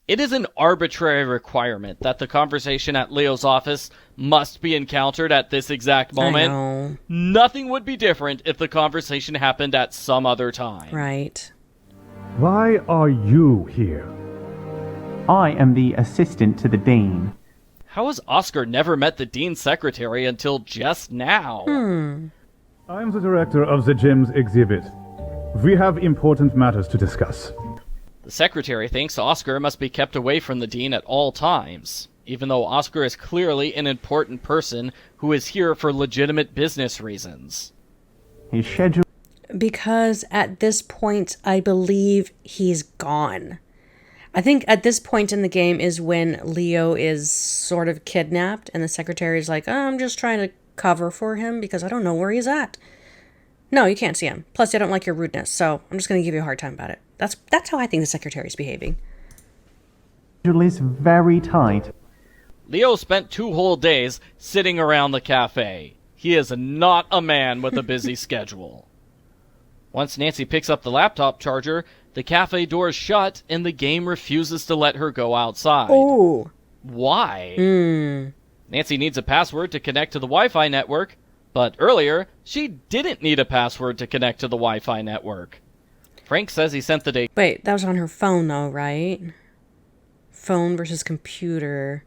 S2: It is an arbitrary requirement that the conversation at Leo's office must be encountered at this exact moment.
S1: I know.
S2: Nothing would be different if the conversation happened at some other time.
S1: Right.
S14: Why are you here?
S15: I am the assistant to the Dean.
S2: How has Oscar never met the Dean's secretary until just now?
S14: I am the director of the gym's exhibit. We have important matters to discuss.
S2: The secretary thinks Oscar must be kept away from the Dean at all times, even though Oscar is clearly an important person who is here for legitimate business reasons.
S15: His schedule...
S1: Because at this point, I believe he's gone. I think at this point in the game is when Leo is sort of kidnapped and the secretary is like, I'm just trying to cover for him because I don't know where he's at. No, you can't see him. Plus, I don't like your rudeness, so I'm just going to give you a hard time about it. That's how I think the secretary's behaving.
S15: Schedule is very tight.
S2: Leo spent 2 whole days sitting around the cafe. He is not a man with a busy schedule. Once Nancy picks up the laptop charger, the cafe doors shut and the game refuses to let her go outside.
S1: Oh.
S2: Why? Nancy needs a password to connect to the Wi-Fi network, but earlier, she didn't need a password to connect to the Wi-Fi network. Frank says he sent the data.
S1: Wait, that was on her phone though, right? Phone versus computer.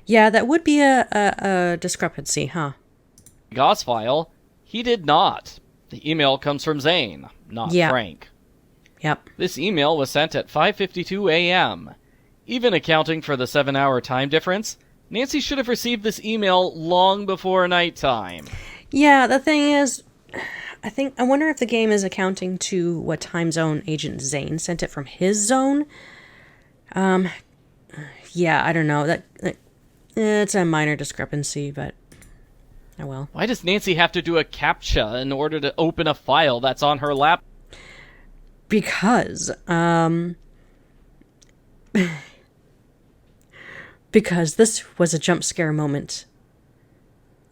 S1: Yeah, that would be a discrepancy, huh?
S2: DOS file. He did not. The email comes from Zane, not Frank.
S1: Yep.
S2: This email was sent at 5:52 a.m. Even accounting for the 7-hour time difference, Nancy should have received this email long before nighttime.
S1: Yeah, the thing is, I wonder if the game is accounting to what time zone Agent Zane sent it from his zone. Yeah, I don't know. That it's a minor discrepancy, but Oh well.
S2: Why does Nancy have to do a CAPTCHA in order to open a file that's on her lap?
S1: Because, because this was a jump scare moment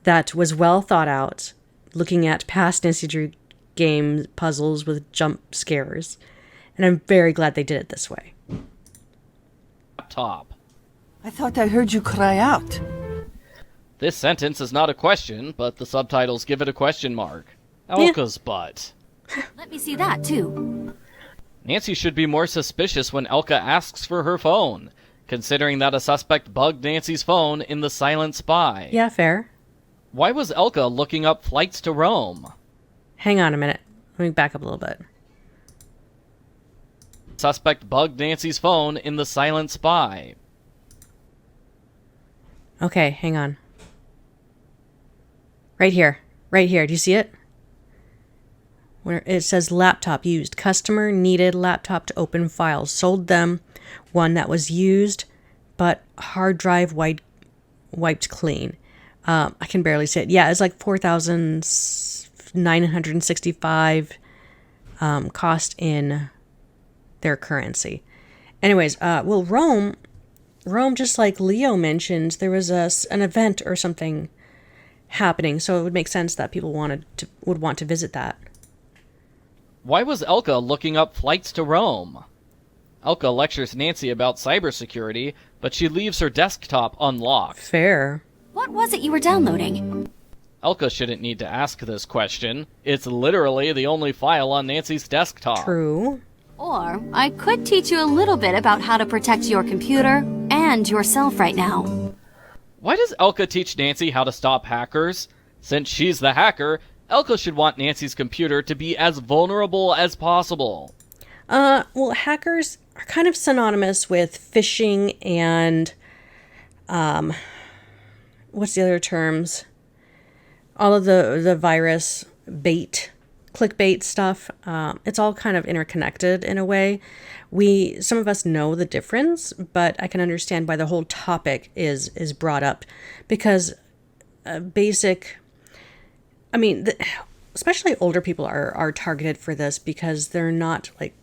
S1: that was well thought out, looking at past Nancy Drew game puzzles with jump scares. And I'm very glad they did it this way.
S2: Top.
S4: I thought I heard you cry out.
S2: This sentence is not a question, but the subtitles give it a question mark. Elka's butt.
S16: Let me see that, too.
S2: Nancy should be more suspicious when Elka asks for her phone, considering that a suspect bugged Nancy's phone in the Silent Spy.
S1: Yeah, fair.
S2: Why was Elka looking up flights to Rome?
S1: Hang on a minute. Let me back up a little bit.
S2: Suspect bugged Nancy's phone in the Silent Spy.
S1: Okay, hang on. Right here. Right here. Do you see it? Where it says laptop used. Customer needed laptop to open files. Sold them one that was used, but hard drive wiped clean. I can barely see it. Yeah, it's like 4,965 cost in their currency. Anyways, well, Rome, just like Leo mentioned, there was an event or something happening, so it would make sense that people would want to visit that.
S2: Why was Elka looking up flights to Rome? Elka lectures Nancy about cybersecurity, but she leaves her desktop unlocked.
S1: Fair.
S16: What was it you were downloading?
S2: Elka shouldn't need to ask this question. It's literally the only file on Nancy's desktop.
S1: True.
S16: Or I could teach you a little bit about how to protect your computer and yourself right now.
S2: Why does Elka teach Nancy how to stop hackers? Since she's the hacker, Elka should want Nancy's computer to be as vulnerable as possible.
S1: Well, hackers are kind of synonymous with phishing and, what's the other terms? All of the virus bait, clickbait stuff. It's all kind of interconnected in a way. Some of us know the difference, but I can understand why the whole topic is brought up, because especially older people are targeted for this because they're not like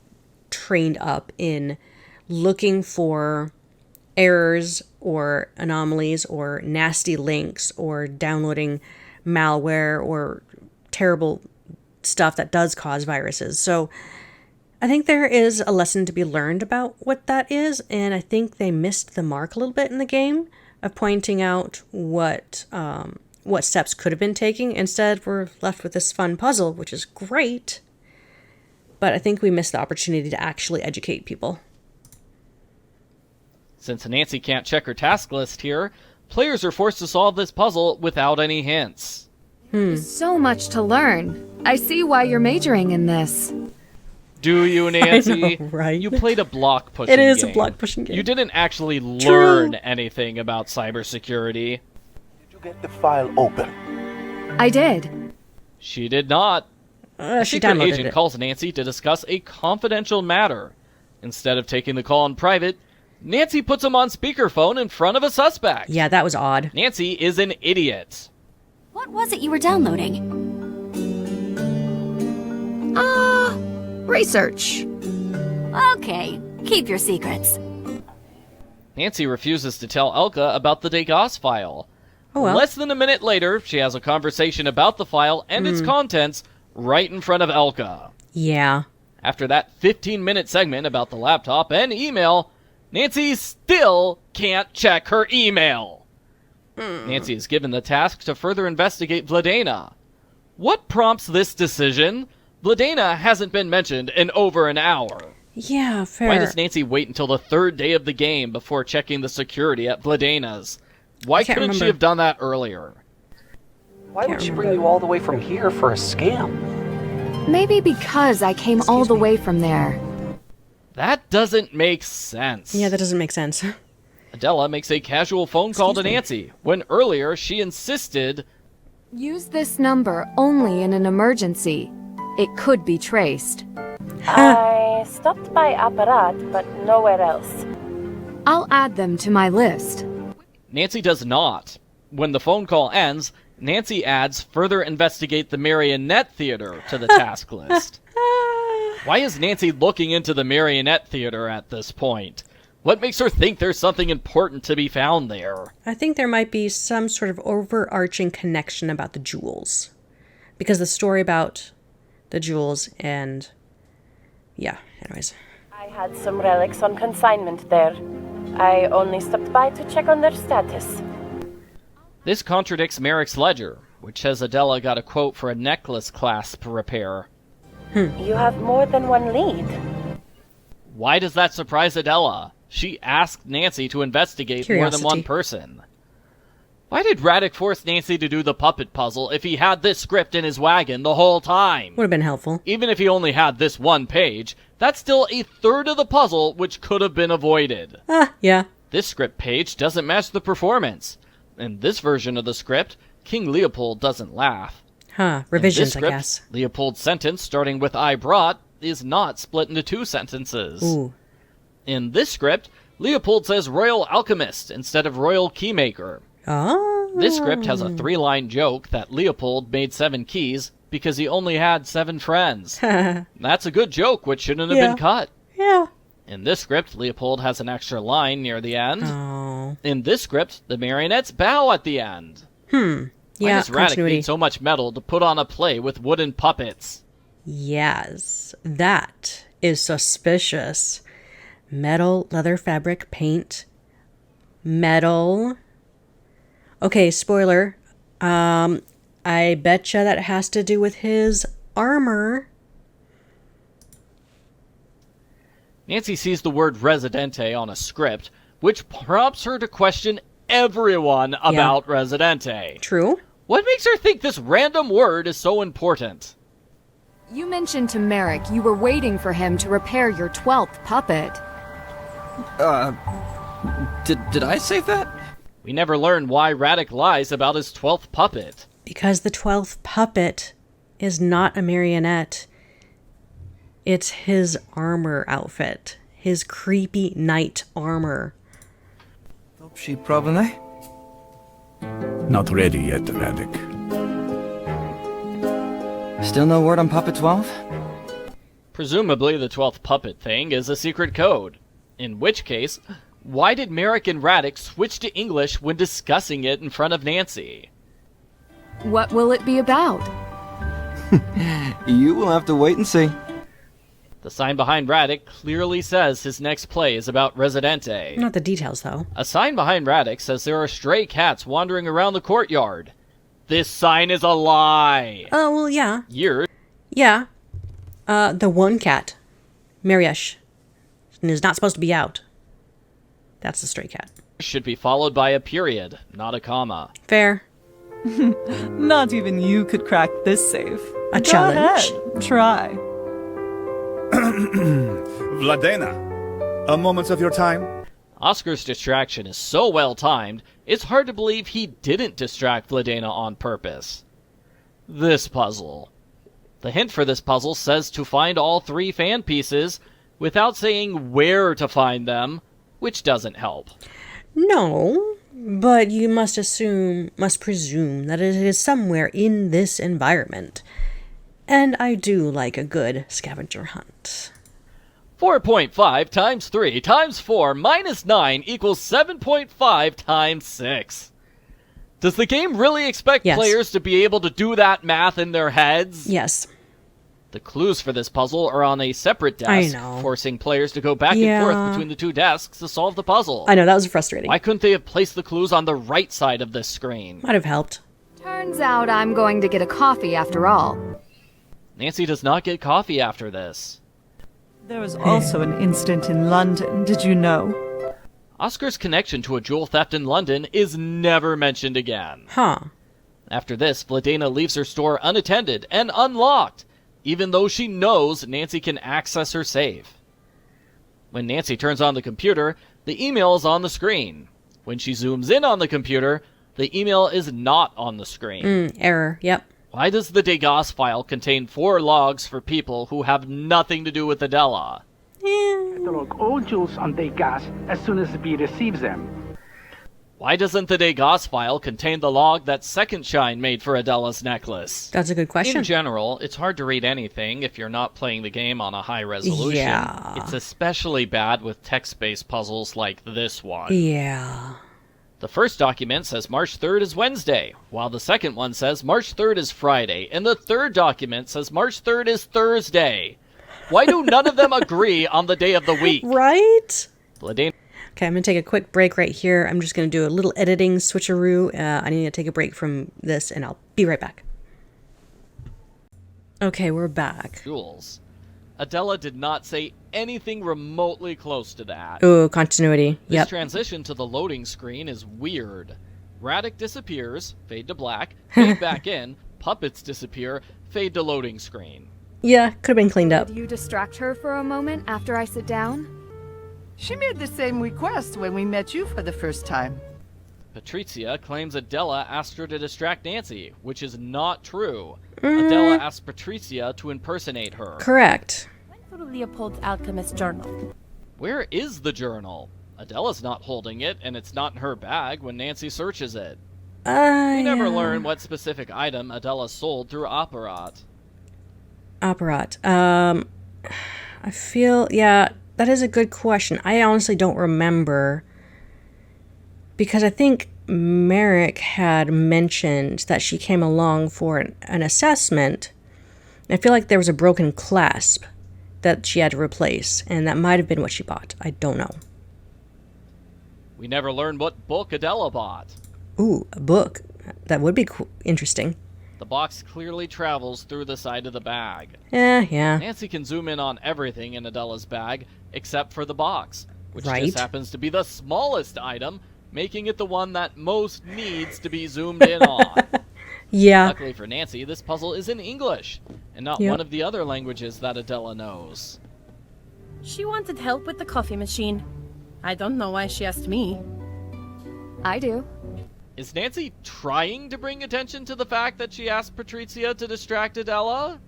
S1: trained up in looking for errors or anomalies or nasty links or downloading malware or terrible stuff that does cause viruses. So I think there is a lesson to be learned about what that is, and I think they missed the mark a little bit in the game of pointing out what steps could have been taken. Instead, we're left with this fun puzzle, which is great, but I think we missed the opportunity to actually educate people.
S2: Since Nancy can't check her task list here, players are forced to solve this puzzle without any hints.
S3: So much to learn. I see why you're majoring in this.
S2: Do you, Nancy?
S1: I know, right?
S2: You played a block pushing game.
S1: It is a block pushing game.
S2: You didn't actually learn anything about cybersecurity.
S11: Did you get the file open?
S3: I did.
S2: She did not. A
S1: she
S2: secret
S1: downloaded
S2: agent
S1: it.
S2: calls Nancy to discuss a confidential matter. Instead of taking the call in private, Nancy puts him on speakerphone in front of a suspect.
S1: Yeah, that was odd.
S2: Nancy is an idiot.
S16: What was it you were downloading?
S3: Research.
S16: Okay, keep your secrets.
S2: Nancy refuses to tell Elka about the Degas file.
S1: Oh well.
S2: Less than a minute later, she has a conversation about the file and its contents right in front of Elka.
S1: Yeah.
S2: After that 15-minute segment about the laptop and email, Nancy still can't check her email. Nancy is given the task to further investigate Vladena. What prompts this decision? Vladena hasn't been mentioned in over an hour.
S1: Yeah, fair.
S2: Why does Nancy wait until the third day of the game before checking the security at Vladena's? Why couldn't she have done that earlier?
S5: Why would she bring you all the way from here for a scam?
S3: Maybe because I came all the way from there.
S2: That doesn't make sense.
S1: Yeah, that doesn't make sense.
S2: Adela makes a casual phone call to Nancy, when earlier she insisted...
S3: Use this number only in an emergency. It could be traced.
S6: I stopped by Apparat, but nowhere else.
S3: I'll add them to my list.
S2: Nancy does not. When the phone call ends, Nancy adds further investigate the Marionette Theater to the task list. Why is Nancy looking into the Marionette Theater at this point? What makes her think there's something important to be found there?
S1: I think there might be some sort of overarching connection about the jewels. Because the story about the jewels and... yeah, anyways.
S6: I had some relics on consignment there. I only stopped by to check on their status.
S2: This contradicts Marek's ledger, which says Adela got a quote for a necklace clasp repair.
S6: You have more than one lead.
S2: Why does that surprise Adela? She asked Nancy to investigate more than one person. Why did Radek force Nancy to do the puppet puzzle if he had this script in his wagon the whole time?
S1: Would have been helpful.
S2: Even if he only had this one page, that's still a third of the puzzle which could have been avoided.
S1: Yeah.
S2: This script page doesn't match the performance. In this version of the script, King Leopold doesn't laugh.
S1: Revisions,
S2: script,
S1: I guess.
S2: Leopold's sentence, starting with I brought, is not split into two sentences.
S1: Ooh.
S2: In this script, Leopold says Royal Alchemist instead of Royal Keymaker.
S1: Oh.
S2: This script has a 3-line joke that Leopold made 7 keys because he only had 7 friends. That's a good joke, which shouldn't have been cut.
S1: Yeah.
S2: In this script, Leopold has an extra line near the end.
S1: Oh.
S2: In this script, the marionettes bow at the end. Why does Radek need so much metal to put on a play with wooden puppets?
S1: Yes, that is suspicious. Metal, leather, fabric, paint, metal. Okay, spoiler. I betcha that has to do with his armor.
S2: Nancy sees the word Residente on a script, which prompts her to question everyone about Residente.
S1: True.
S2: What makes her think this random word is so important?
S3: You mentioned to Marek you were waiting for him to repair your 12th puppet.
S17: Did I say that?
S2: We never learn why Radek lies about his 12th puppet.
S1: Because the 12th puppet is not a marionette. It's his armor outfit. His creepy knight armor.
S17: Dobrze, probably.
S12: Not ready yet, Radek.
S17: Still no word on Puppet 12?
S2: Presumably the 12th puppet thing is a secret code. In which case, why did Marek and Radek switch to English when discussing it in front of Nancy?
S3: What will it be about?
S17: You will have to wait and see.
S2: The sign behind Radek clearly says his next play is about Residente.
S1: Not the details, though.
S2: A sign behind Radek says there are stray cats wandering around the courtyard. This sign is a lie.
S1: Oh, well, yeah.
S2: Yeah.
S1: The one cat, Mariesh, is not supposed to be out. That's the stray cat.
S2: Should be followed by a period, not a comma.
S1: Fair.
S4: Not even you could crack this safe.
S1: A challenge.
S4: Go ahead. Try.
S9: Vladena, a moment of your time?
S2: Oscar's distraction is so well timed, it's hard to believe he didn't distract Vladena on purpose. This puzzle. The hint for this puzzle says to find all 3 fan pieces without saying where to find them, which doesn't help.
S1: No, but you must presume that it is somewhere in this environment. And I do like a good scavenger hunt.
S2: 4.5 times 3 times 4 minus 9 equals 7.5 times 6. Does the game really expect players to be able to do that math in their heads?
S1: Yes.
S2: The clues for this puzzle are on a separate desk, forcing players to go back and forth between the 2 desks to solve the puzzle.
S1: I know, that was frustrating.
S2: Why couldn't they have placed the clues on the right side of this screen?
S1: Might have helped.
S3: Turns out I'm going to get a coffee after all.
S2: Nancy does not get coffee after this.
S4: There was also an incident in London, did you know?
S2: Oscar's connection to a jewel theft in London is never mentioned again. After this, Vladena leaves her store unattended and unlocked, even though she knows Nancy can access her safe. When Nancy turns on the computer, the email is on the screen. When she zooms in on the computer, the email is not on the screen.
S1: Error, yep.
S2: Why does the Degas file contain 4 logs for people who have nothing to do with Adela?
S18: Catalog all jewels on Degas as soon as B receives them.
S2: Why doesn't the Degas file contain the log that Second Shine made for Adela's necklace?
S1: That's a good question.
S2: In general, it's hard to read anything if you're not playing the game on a high resolution.
S1: Yeah.
S2: It's especially bad with text-based puzzles like this one.
S1: Yeah.
S2: The first document says March 3rd is Wednesday, while the second one says March 3rd is Friday, and the third document says March 3rd is Thursday. Why do none of them agree on the day of the week?
S1: Right?
S2: Vladina.
S1: Okay, I'm going to take a quick break right here. I'm just going to do a little editing switcheroo. I need to take a break from this, and I'll be right back. Okay, we're back.
S2: Jules. Adela did not say anything remotely close to that.
S1: Ooh, continuity.
S2: This
S1: Yep.
S2: transition to the loading screen is weird. Radek disappears, fade to black, fade back in, puppets disappear, fade to loading screen.
S1: Yeah, could have been cleaned up.
S3: Did you distract her for a moment after I sit down?
S4: She made the same request when we met you for the first time.
S2: Patrizia claims Adela asked her to distract Nancy, which is not true. Adela asked Patrizia to impersonate her.
S1: Correct.
S6: To Leopold's Alchemist Journal.
S2: Where is the journal? Adela's not holding it, and it's not in her bag when Nancy searches it. We never learn what specific item Adela sold through Apparat.
S1: Apparat. I feel, yeah, that is a good question. I honestly don't remember, because I think Marek had mentioned that she came along for an assessment. I feel like there was a broken clasp that she had to replace, and that might have been what she bought. I don't know.
S2: We never learned what book Adela bought.
S1: Ooh, a book. That would be interesting.
S2: The box clearly travels through the side of the bag.
S1: Yeah.
S2: Nancy can zoom in on everything in Adela's bag, except for the box, which
S1: Right.
S2: just happens to be the smallest item, making it the one that most needs to be zoomed in on.
S1: Yeah.
S2: Luckily for Nancy, this puzzle is in English, and not
S1: Yep.
S2: one of the other languages that Adela knows.
S6: She wanted help with the coffee machine. I don't know why she asked me.
S3: I do.
S2: Is Nancy trying to bring attention to the fact that she asked Patrizia to distract Adela?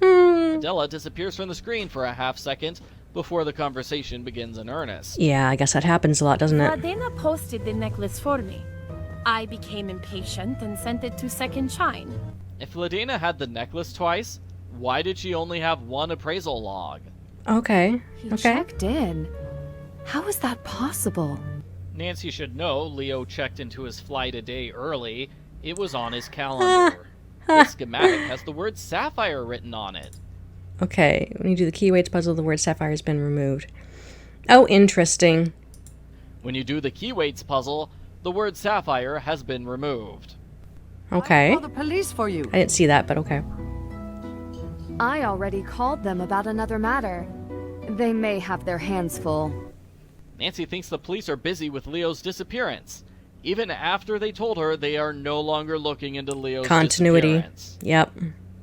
S2: Adela disappears from the screen for a half second before the conversation begins in earnest.
S1: Yeah, I guess that happens a lot, doesn't it?
S6: Adela posted the necklace for me. I became impatient and sent it to Second Shine.
S2: If Ladena had the necklace twice, why did she only have one appraisal log?
S1: Okay.
S3: He checked in. How is that possible?
S2: Nancy should know Leo checked into his flight a day early. It was on his calendar. This schematic has the word sapphire written on it.
S1: Okay, when you do the key weights puzzle, the word sapphire has been removed. Oh, interesting.
S2: When you do the key weights puzzle, the word sapphire has been removed.
S1: Okay.
S4: Call the police for you.
S1: I didn't see that, but okay.
S3: I already called them about another matter. They may have their hands full.
S2: Nancy thinks the police are busy with Leo's disappearance, even after they told her they are no longer looking into Leo's disappearance.
S1: Yep.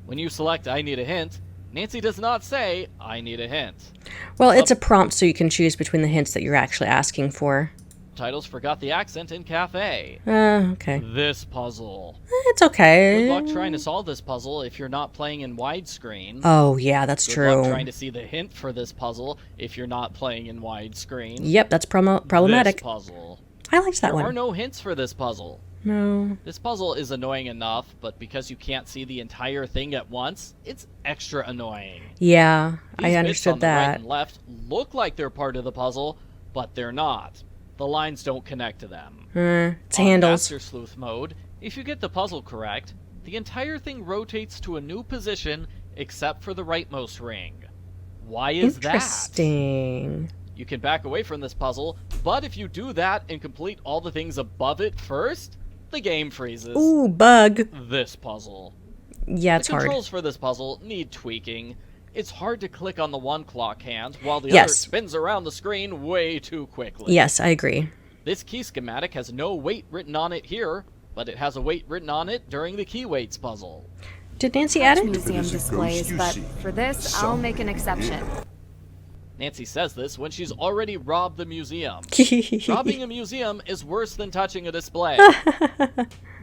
S2: When you select I need a hint, Nancy does not say, I need a hint.
S1: Well, it's a prompt, so you can choose between the hints that you're actually asking for.
S2: Titles forgot the accent in cafe.
S1: Okay.
S2: This puzzle.
S1: It's okay.
S2: Good luck trying to solve this puzzle if you're not playing in widescreen.
S1: Oh, yeah, that's
S2: Good
S1: true.
S2: luck trying to see the hint for this puzzle if you're not playing in widescreen.
S1: Yep, that's problematic.
S2: This puzzle.
S1: I liked that one.
S2: There are no hints for this puzzle.
S1: No.
S2: This puzzle is annoying enough, but because you can't see the entire thing at once, it's extra annoying.
S1: Yeah,
S2: These
S1: I understood
S2: bits on the right
S1: that.
S2: and left look like they're part of the puzzle, but they're not. The lines don't connect to them.
S1: It's
S2: On
S1: handles.
S2: Master Sleuth mode, if you get the puzzle correct, the entire thing rotates to a new position except for the rightmost ring. Why is that?
S1: Interesting.
S2: You can back away from this puzzle, but if you do that and complete all the things above it first, the game freezes.
S1: Ooh, bug.
S2: This puzzle.
S1: Yeah, it's
S2: the
S1: hard.
S2: controls for this puzzle need tweaking. It's hard to click on the one clock hand while the
S1: Yes.
S2: other spins around the screen way too quickly.
S1: Yes, I agree.
S2: This key schematic has no weight written on it here, but it has a weight written on it during the key weights puzzle.
S1: Did Nancy add it?
S3: Museum displays, but for this, I'll make an exception.
S2: Nancy says this when she's already robbed the museum. Robbing a museum is worse than touching a display.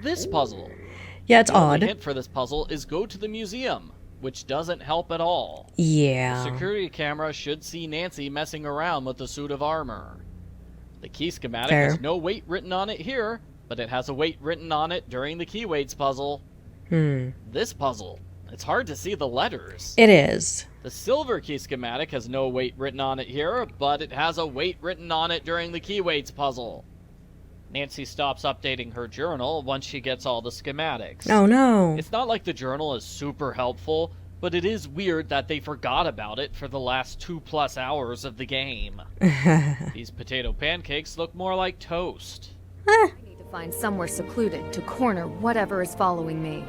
S2: This puzzle.
S1: Yeah, it's
S2: the only
S1: odd.
S2: hint for this puzzle is go to the museum, which doesn't help at all.
S1: Yeah.
S2: The security camera should see Nancy messing around with the suit of armor. The key schematic
S1: Fair.
S2: has no weight written on it here, but it has a weight written on it during the key weights puzzle. This puzzle, it's hard to see the letters.
S1: It is.
S2: The silver key schematic has no weight written on it here, but it has a weight written on it during the key weights puzzle. Nancy stops updating her journal once she gets all the schematics.
S1: Oh no.
S2: It's not like the journal is super helpful, but it is weird that they forgot about it for the last 2+ hours of the game. These potato pancakes look more like toast.
S3: I need to find somewhere secluded to corner whatever is following me.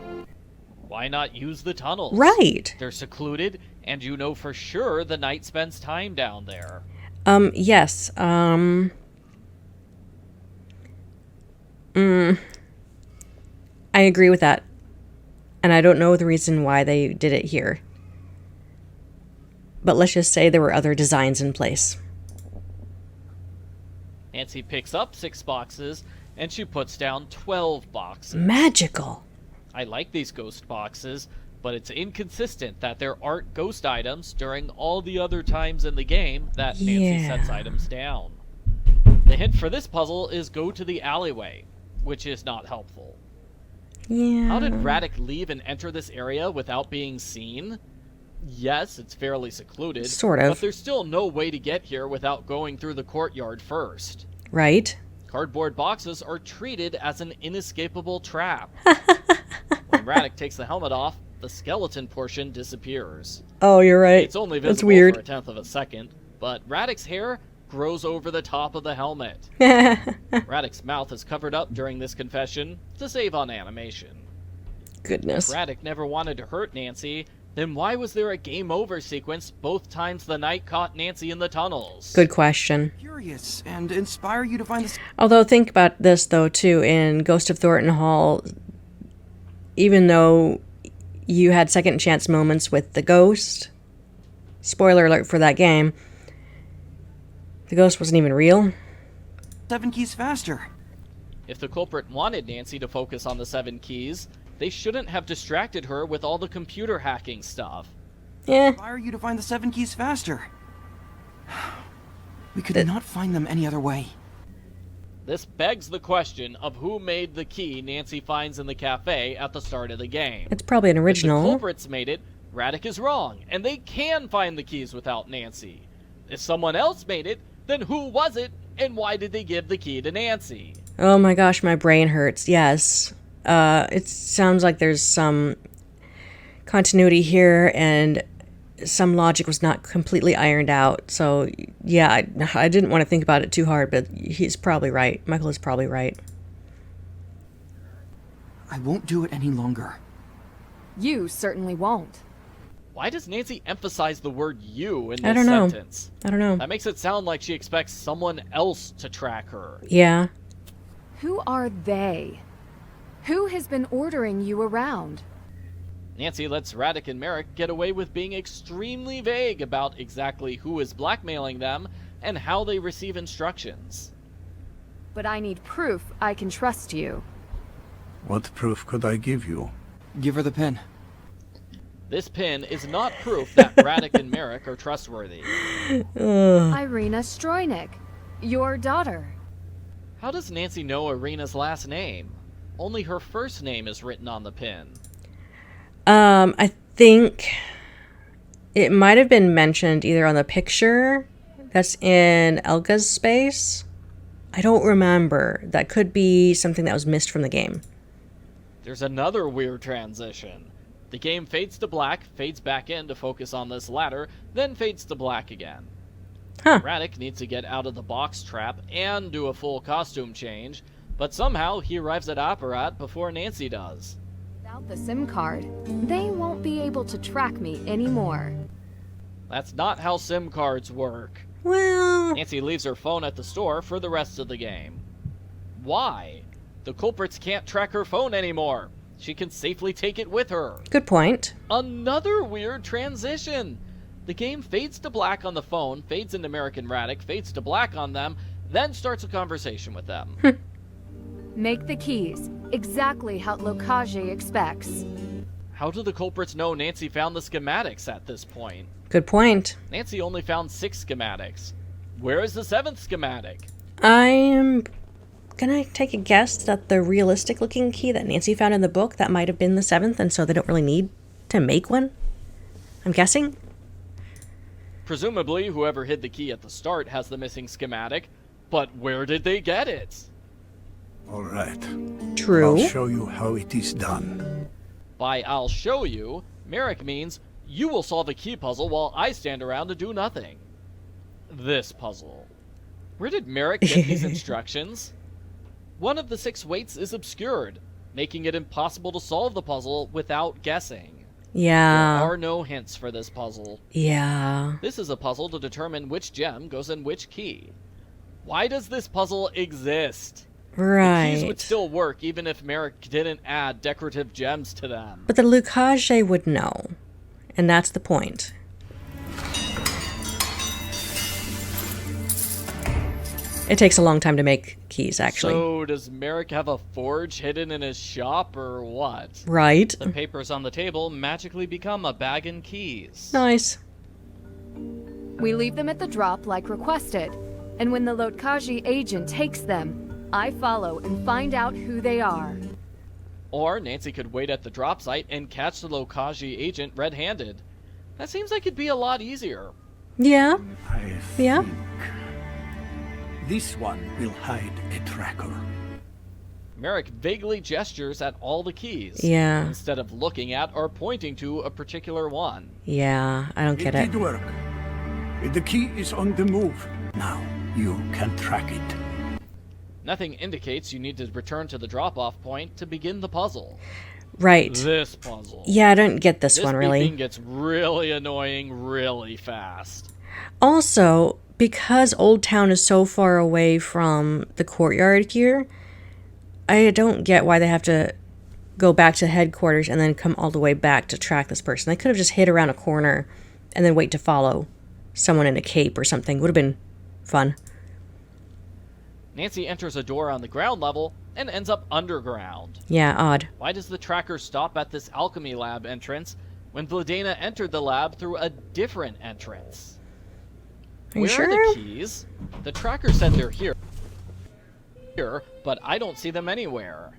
S2: Why not use the tunnels?
S1: Right.
S2: They're secluded, and you know for sure the knight spends time down there.
S1: Yes. I agree with that. And I don't know the reason why they did it here. But let's just say there were other designs in place.
S2: Nancy picks up 6 boxes, and she puts down 12 boxes.
S1: Magical.
S2: I like these ghost boxes, but it's inconsistent that there aren't ghost items during all the other times in the game that Nancy sets items down. The hint for this puzzle is go to the alleyway, which is not helpful.
S1: Yeah.
S2: How did Radek leave and enter this area without being seen? Yes, it's fairly secluded.
S1: Sort of.
S2: But there's still no way to get here without going through the courtyard first.
S1: Right.
S2: Cardboard boxes are treated as an inescapable trap. When Radek takes the helmet off, the skeleton portion disappears.
S1: Oh, you're right.
S2: It's only
S1: That's
S2: visible
S1: weird.
S2: for a tenth of a second, but Radek's hair grows over the top of the helmet. Radek's mouth is covered up during this confession to save on animation.
S1: Goodness.
S2: If Radek never wanted to hurt Nancy, then why was there a game over sequence both times the knight caught Nancy in the tunnels?
S1: Good question.
S17: Curious and inspire you to find the...
S1: Although, think about this, though, too. In Ghost of Thornton Hall, even though you had second chance moments with the ghost, spoiler alert for that game, the ghost wasn't even real.
S17: 7 keys faster.
S2: If the culprit wanted Nancy to focus on the 7 keys, they shouldn't have distracted her with all the computer hacking stuff.
S1: Yeah.
S17: Inspire you to find the 7 keys faster. We could not find them any other way.
S2: This begs the question of who made the key Nancy finds in the cafe at the start of the game.
S1: It's probably an original.
S2: If the culprits made it, Radek is wrong, and they can find the keys without Nancy. If someone else made it, then who was it, and why did they give the key to Nancy?
S1: Oh my gosh, my brain hurts. Yes. It sounds like there's some continuity here, and some logic was not completely ironed out. So, yeah, I didn't want to think about it too hard, but he's probably right. Michael is probably right.
S17: I won't do it any longer.
S3: You certainly won't.
S2: Why does Nancy emphasize the word you in
S1: I
S2: this
S1: don't know.
S2: sentence?
S1: I don't know.
S2: That makes it sound like she expects someone else to track her.
S1: Yeah.
S3: Who are they? Who has been ordering you around?
S2: Nancy lets Radek and Marek get away with being extremely vague about exactly who is blackmailing them and how they receive instructions.
S3: But I need proof I can trust you.
S9: What proof could I give you?
S17: Give her the pen.
S2: This pin is not proof that Radek and Marek are trustworthy.
S3: Irina Strojnik, your daughter.
S2: How does Nancy know Irina's last name? Only her first name is written on the pin.
S1: I think it might have been mentioned either on the picture that's in Elga's space. I don't remember. That could be something that was missed from the game.
S2: There's another weird transition. The game fades to black, fades back in to focus on this latter, then fades to black again.
S1: Huh.
S2: Radek needs to get out of the box trap and do a full costume change, but somehow he arrives at Apparat before Nancy does.
S3: Without the SIM card, they won't be able to track me anymore.
S2: That's not how SIM cards work.
S1: Well...
S2: Nancy leaves her phone at the store for the rest of the game. Why? The culprits can't track her phone anymore. She can safely take it with her.
S1: Good point.
S2: Another weird transition. The game fades to black on the phone, fades into Marek and Radek, fades to black on them, then starts a conversation with them.
S3: Make the keys, exactly how Lokage expects.
S2: How do the culprits know Nancy found the schematics at this point?
S1: Good point.
S2: Nancy only found 6 schematics. Where is the 7th schematic?
S1: I'm gonna take a guess that the realistic looking key that Nancy found in the book, that might have been the 7th, and so they don't really need to make one. I'm guessing.
S2: Presumably, whoever hid the key at the start has the missing schematic, but where did they get it?
S9: All right.
S1: True.
S9: I'll show you how it is done.
S2: By I'll show you, Marek means you will solve a key puzzle while I stand around and do nothing. This puzzle. Where did Marek get these instructions? One of the 6 weights is obscured, making it impossible to solve the puzzle without guessing.
S1: Yeah.
S2: There are no hints for this puzzle.
S1: Yeah.
S2: This is a puzzle to determine which gem goes in which key. Why does this puzzle exist?
S1: Right.
S2: The keys would still work even if Marek didn't add decorative gems to them.
S1: But the Lucage would know. And that's the point. It takes a long time to make keys, actually.
S2: So, does Marek have a forge hidden in his shop, or what?
S1: Right.
S2: The papers on the table magically become a bag and keys.
S1: Nice.
S3: We leave them at the drop like requested, and when the Lotkaji agent takes them, I follow and find out who they are.
S2: Or Nancy could wait at the drop site and catch the Lokaji agent red-handed. That seems like it'd be a lot easier.
S1: Yeah. Yeah.
S9: This one will hide a tracker.
S2: Marek vaguely gestures at all the keys.
S1: Yeah.
S2: Instead of looking at or pointing to a particular one.
S1: Yeah, I don't get it.
S9: It did work. The key is on the move. Now you can track it.
S2: Nothing indicates you need to return to the drop-off point to begin the puzzle.
S1: Right.
S2: This puzzle.
S1: Yeah, I don't get this one, really.
S2: This beeping gets really annoying really fast.
S1: Also, because Old Town is so far away from the courtyard here, I don't get why they have to go back to headquarters and then come all the way back to track this person. They could have just hid around a corner and then wait to follow someone in a cape or something. Would have been fun.
S2: Nancy enters a door on the ground level and ends up underground.
S1: Yeah, odd.
S2: Why does the tracker stop at this alchemy lab entrance when Vladena entered the lab through a different entrance?
S1: Are you
S2: Where
S1: sure?
S2: are the keys? The tracker said they're here, but I don't see them anywhere.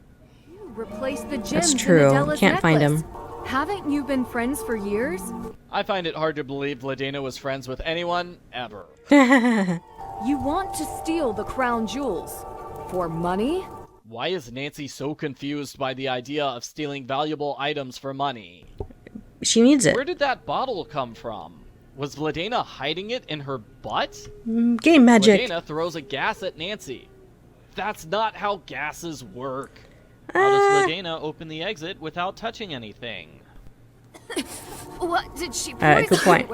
S3: You replaced the gems
S1: That's
S3: in
S1: true.
S3: Adela's
S1: Can't find
S3: necklace.
S1: him.
S3: Haven't you been friends for years?
S2: I find it hard to believe Vladena was friends with anyone, ever.
S3: You want to steal the crown jewels. For money?
S2: Why is Nancy so confused by the idea of stealing valuable items for money?
S1: She needs it.
S2: Where did that bottle come from? Was Vladena hiding it in her butt?
S1: Game magic.
S2: Vladena throws a gas at Nancy. That's not how gases work. How does Vladena open the exit without touching anything?
S3: What did she
S1: Good point.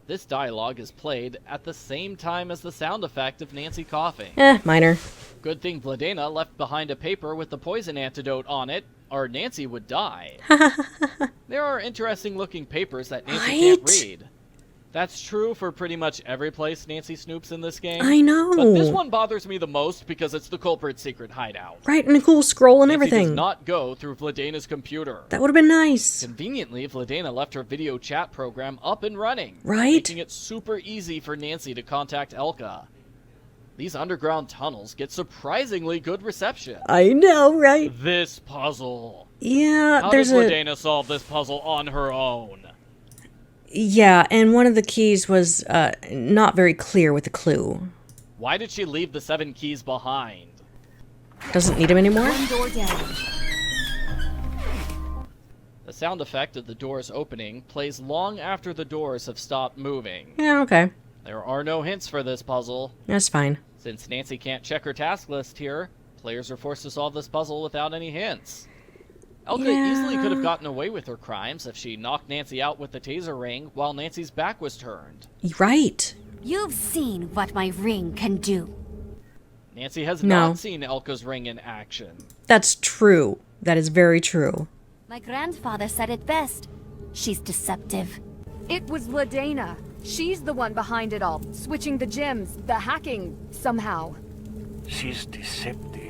S2: This dialogue is played at the same time as the sound effect of Nancy coughing.
S1: Minor.
S2: Good thing Vladena left behind a paper with the poison antidote on it, or Nancy would die. There are interesting looking papers that Nancy can't read. That's true for pretty much every place Nancy snoops in this game.
S1: I know.
S2: But this one bothers me the most because it's the culprit's secret hideout.
S1: Right, and a cool scroll and
S2: Nancy
S1: everything.
S2: does not go through Vladena's computer.
S1: That would have been nice.
S2: Conveniently, Vladena left her video chat program up and running.
S1: Right?
S2: Making it super easy for Nancy to contact Elka. These underground tunnels get surprisingly good reception.
S1: I know, right?
S2: This puzzle.
S1: Yeah,
S2: How
S1: there's
S2: did Vladena solve this puzzle on her own?
S1: Yeah, and one of the keys was not very clear with the clue.
S2: Why did she leave the 7 keys behind?
S1: Doesn't need them anymore?
S3: One door down.
S2: The sound effect of the doors opening plays long after the doors have stopped moving.
S1: Yeah, okay.
S2: There are no hints for this puzzle.
S1: That's fine.
S2: Since Nancy can't check her task list here, players are forced to solve this puzzle without any hints. Elka easily could have gotten away with her crimes if she knocked Nancy out with the taser ring while Nancy's back was turned.
S1: Right.
S16: You've seen what my ring can do.
S2: Nancy has
S1: No.
S2: not seen Elka's ring in action.
S1: That's true. That is very true.
S16: My grandfather said it best. She's deceptive.
S3: It was Vladena. She's the one behind it all. Switching the gems, the hacking, somehow.
S11: She's deceptive.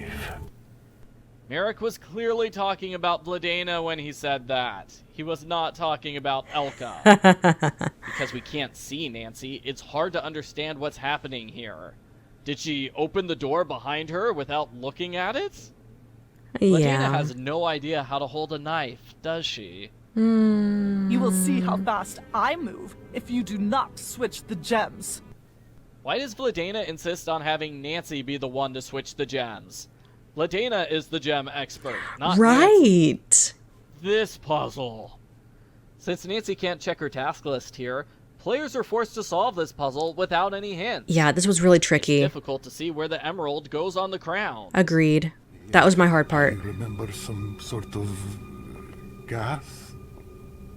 S2: Marek was clearly talking about Vladena when he said that. He was not talking about Elka. Because we can't see Nancy, it's hard to understand what's happening here. Did she open the door behind her without looking at it?
S1: Yeah.
S2: Latina has no idea how to hold a knife, does she?
S18: You will see how fast I move if you do not switch the gems.
S2: Why does Vladena insist on having Nancy be the one to switch the gems? Vladena is the gem expert, not Nancy.
S1: Right.
S2: This puzzle. Since Nancy can't check her task list here, players are forced to solve this puzzle without any hints.
S1: Yeah, this was really tricky.
S2: It's difficult to see where the emerald goes on the crown.
S1: Agreed. That was my hard part.
S19: I remember some sort of gas.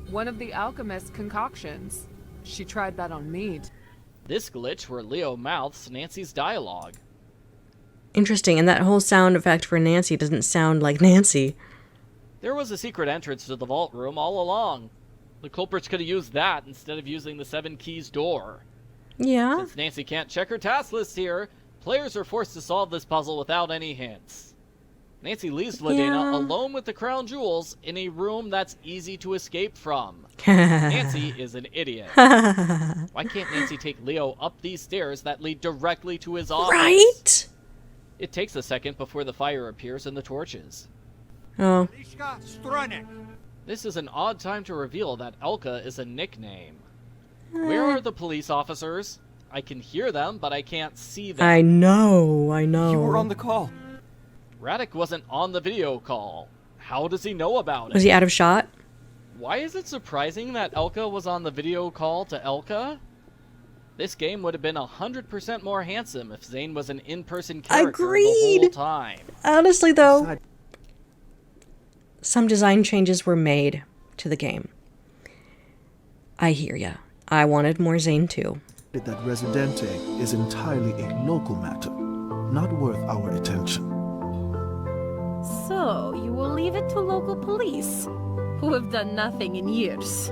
S20: One of the alchemist's concoctions. She tried that on me.
S2: This glitch where Leo mouths Nancy's dialogue.
S1: Interesting, and that whole sound effect for Nancy doesn't sound like Nancy.
S2: There was a secret entrance to the vault room all along. The culprits could have used that instead of using the 7 keys door.
S1: Yeah.
S2: Since Nancy can't check her task list here, players are forced to solve this puzzle without any hints. Nancy leaves Vladena alone with the crown jewels in a room that's easy to escape from. Nancy is an idiot. Why can't Nancy take Leo up these stairs that lead directly to his office?
S1: Right?
S2: It takes a second before the fire appears in the torches.
S1: Oh.
S2: This is an odd time to reveal that Elka is a nickname. Where are the police officers? I can hear them, but I can't see them.
S1: I know.
S17: You were on the call.
S2: Radek wasn't on the video call. How does he know about it?
S1: Was he out of shot?
S2: Why is it surprising that Elka was on the video call to Elka? This game would have been 100% more handsome if Zane was an in-person character the whole time.
S1: Honestly, though, some design changes were made to the game. I hear ya. I wanted more Zane too.
S21: That Residente is entirely a local matter, not worth our attention.
S6: So, you will leave it to local police, who have done nothing in years.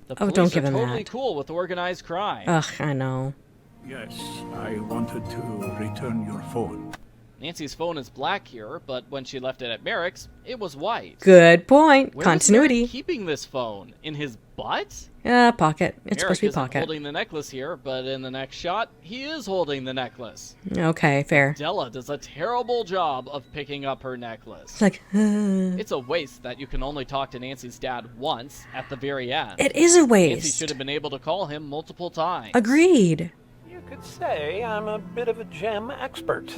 S2: The
S1: Oh,
S2: police
S1: don't give
S2: are
S1: him
S2: totally
S1: that.
S2: cool with organized crime.
S1: Ugh, I know.
S9: Yes, I wanted to return your phone.
S2: Nancy's phone is black here, but when she left it at Marek's, it was white.
S1: Good point.
S2: Where
S1: Continuity.
S2: was Marek keeping this phone? In his butt?
S1: Pocket. It's
S2: Marek
S1: supposed to be
S2: isn't
S1: pocket.
S2: holding the necklace here, but in the next shot, he is holding the necklace.
S1: Okay, fair.
S2: Adela does a terrible job of picking up her necklace.
S1: It's like,
S2: It's a waste that you can only talk to Nancy's dad once at the very end.
S1: It is a waste.
S2: Nancy should have been able to call him multiple times.
S1: Agreed.
S5: You could say I'm a bit of a gem expert.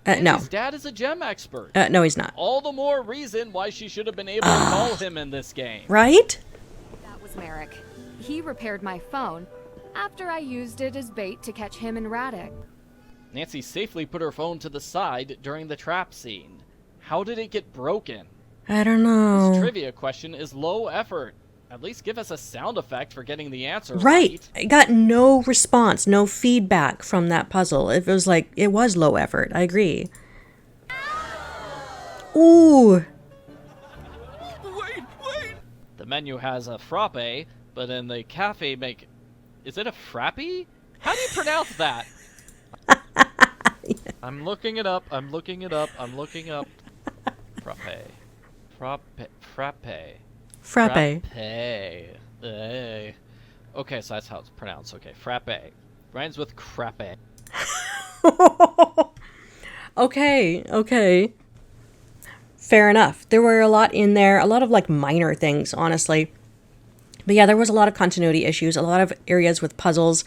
S1: No.
S2: Nancy's dad is a gem expert.
S1: No, he's not.
S2: All the more reason why she should have been able to call him in this game.
S1: Right?
S3: That was Marek. He repaired my phone after I used it as bait to catch him and Radek.
S2: Nancy safely put her phone to the side during the trap scene. How did it get broken?
S1: I don't know.
S2: This trivia question is low effort. At least give us a sound effect for getting the answer
S1: Right. I got no response, no feedback from that puzzle. It was like, it was low effort. I agree. Ooh.
S2: The menu has a frappe, but in the cafe make... Is it a frappe? How do you pronounce that? I'm looking it up. I'm looking it up. I'm looking up. Frappe. Frappe. Frappe.
S1: Frappe.
S2: Frappe. Okay, so that's how it's pronounced. Okay, frappe. Rhymes with crappe.
S1: Okay. Fair enough. There were a lot in there, a lot of like minor things, honestly. But yeah, there was a lot of continuity issues, a lot of areas with puzzles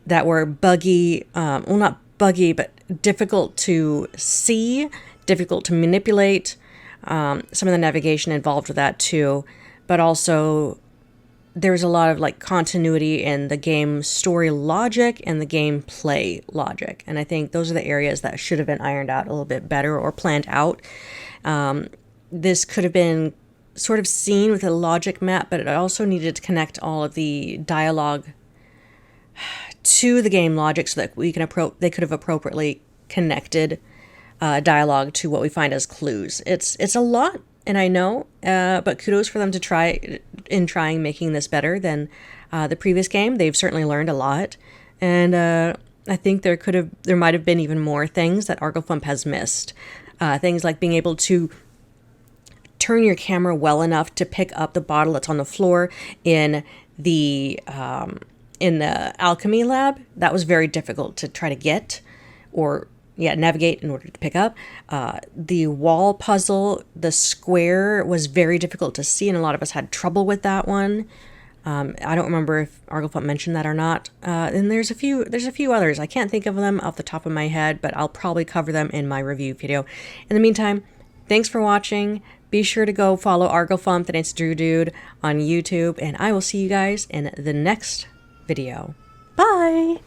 S1: that were buggy, well, not buggy, but difficult to see, difficult to manipulate. Some of the navigation involved with that too. But also, there's a lot of like continuity in the game story logic and the gameplay logic. And I think those are the areas that should have been ironed out a little bit better or planned out. This could have been sort of seen with a logic map, but it also needed to connect all of the dialogue to the game logic so that they could have appropriately connected dialogue to what we find as clues. It's a lot. And I know, but kudos for them to trying making this better than the previous game. They've certainly learned a lot, and I think there might have been even more things that Arglefumph has missed. Things like being able to turn your camera well enough to pick up the bottle that's on the floor in the alchemy lab. That was very difficult to try to get or navigate in order to pick up. The wall puzzle, the square was very difficult to see, and a lot of us had trouble with that one. I don't remember if Arglefumph mentioned that or not. And there's a few others. I can't think of them off the top of my head, but I'll probably cover them in my review video. In the meantime, thanks for watching. Be sure to go follow Arglefumph and It's Drew Dude on YouTube, and I will see you guys in the next video. Bye!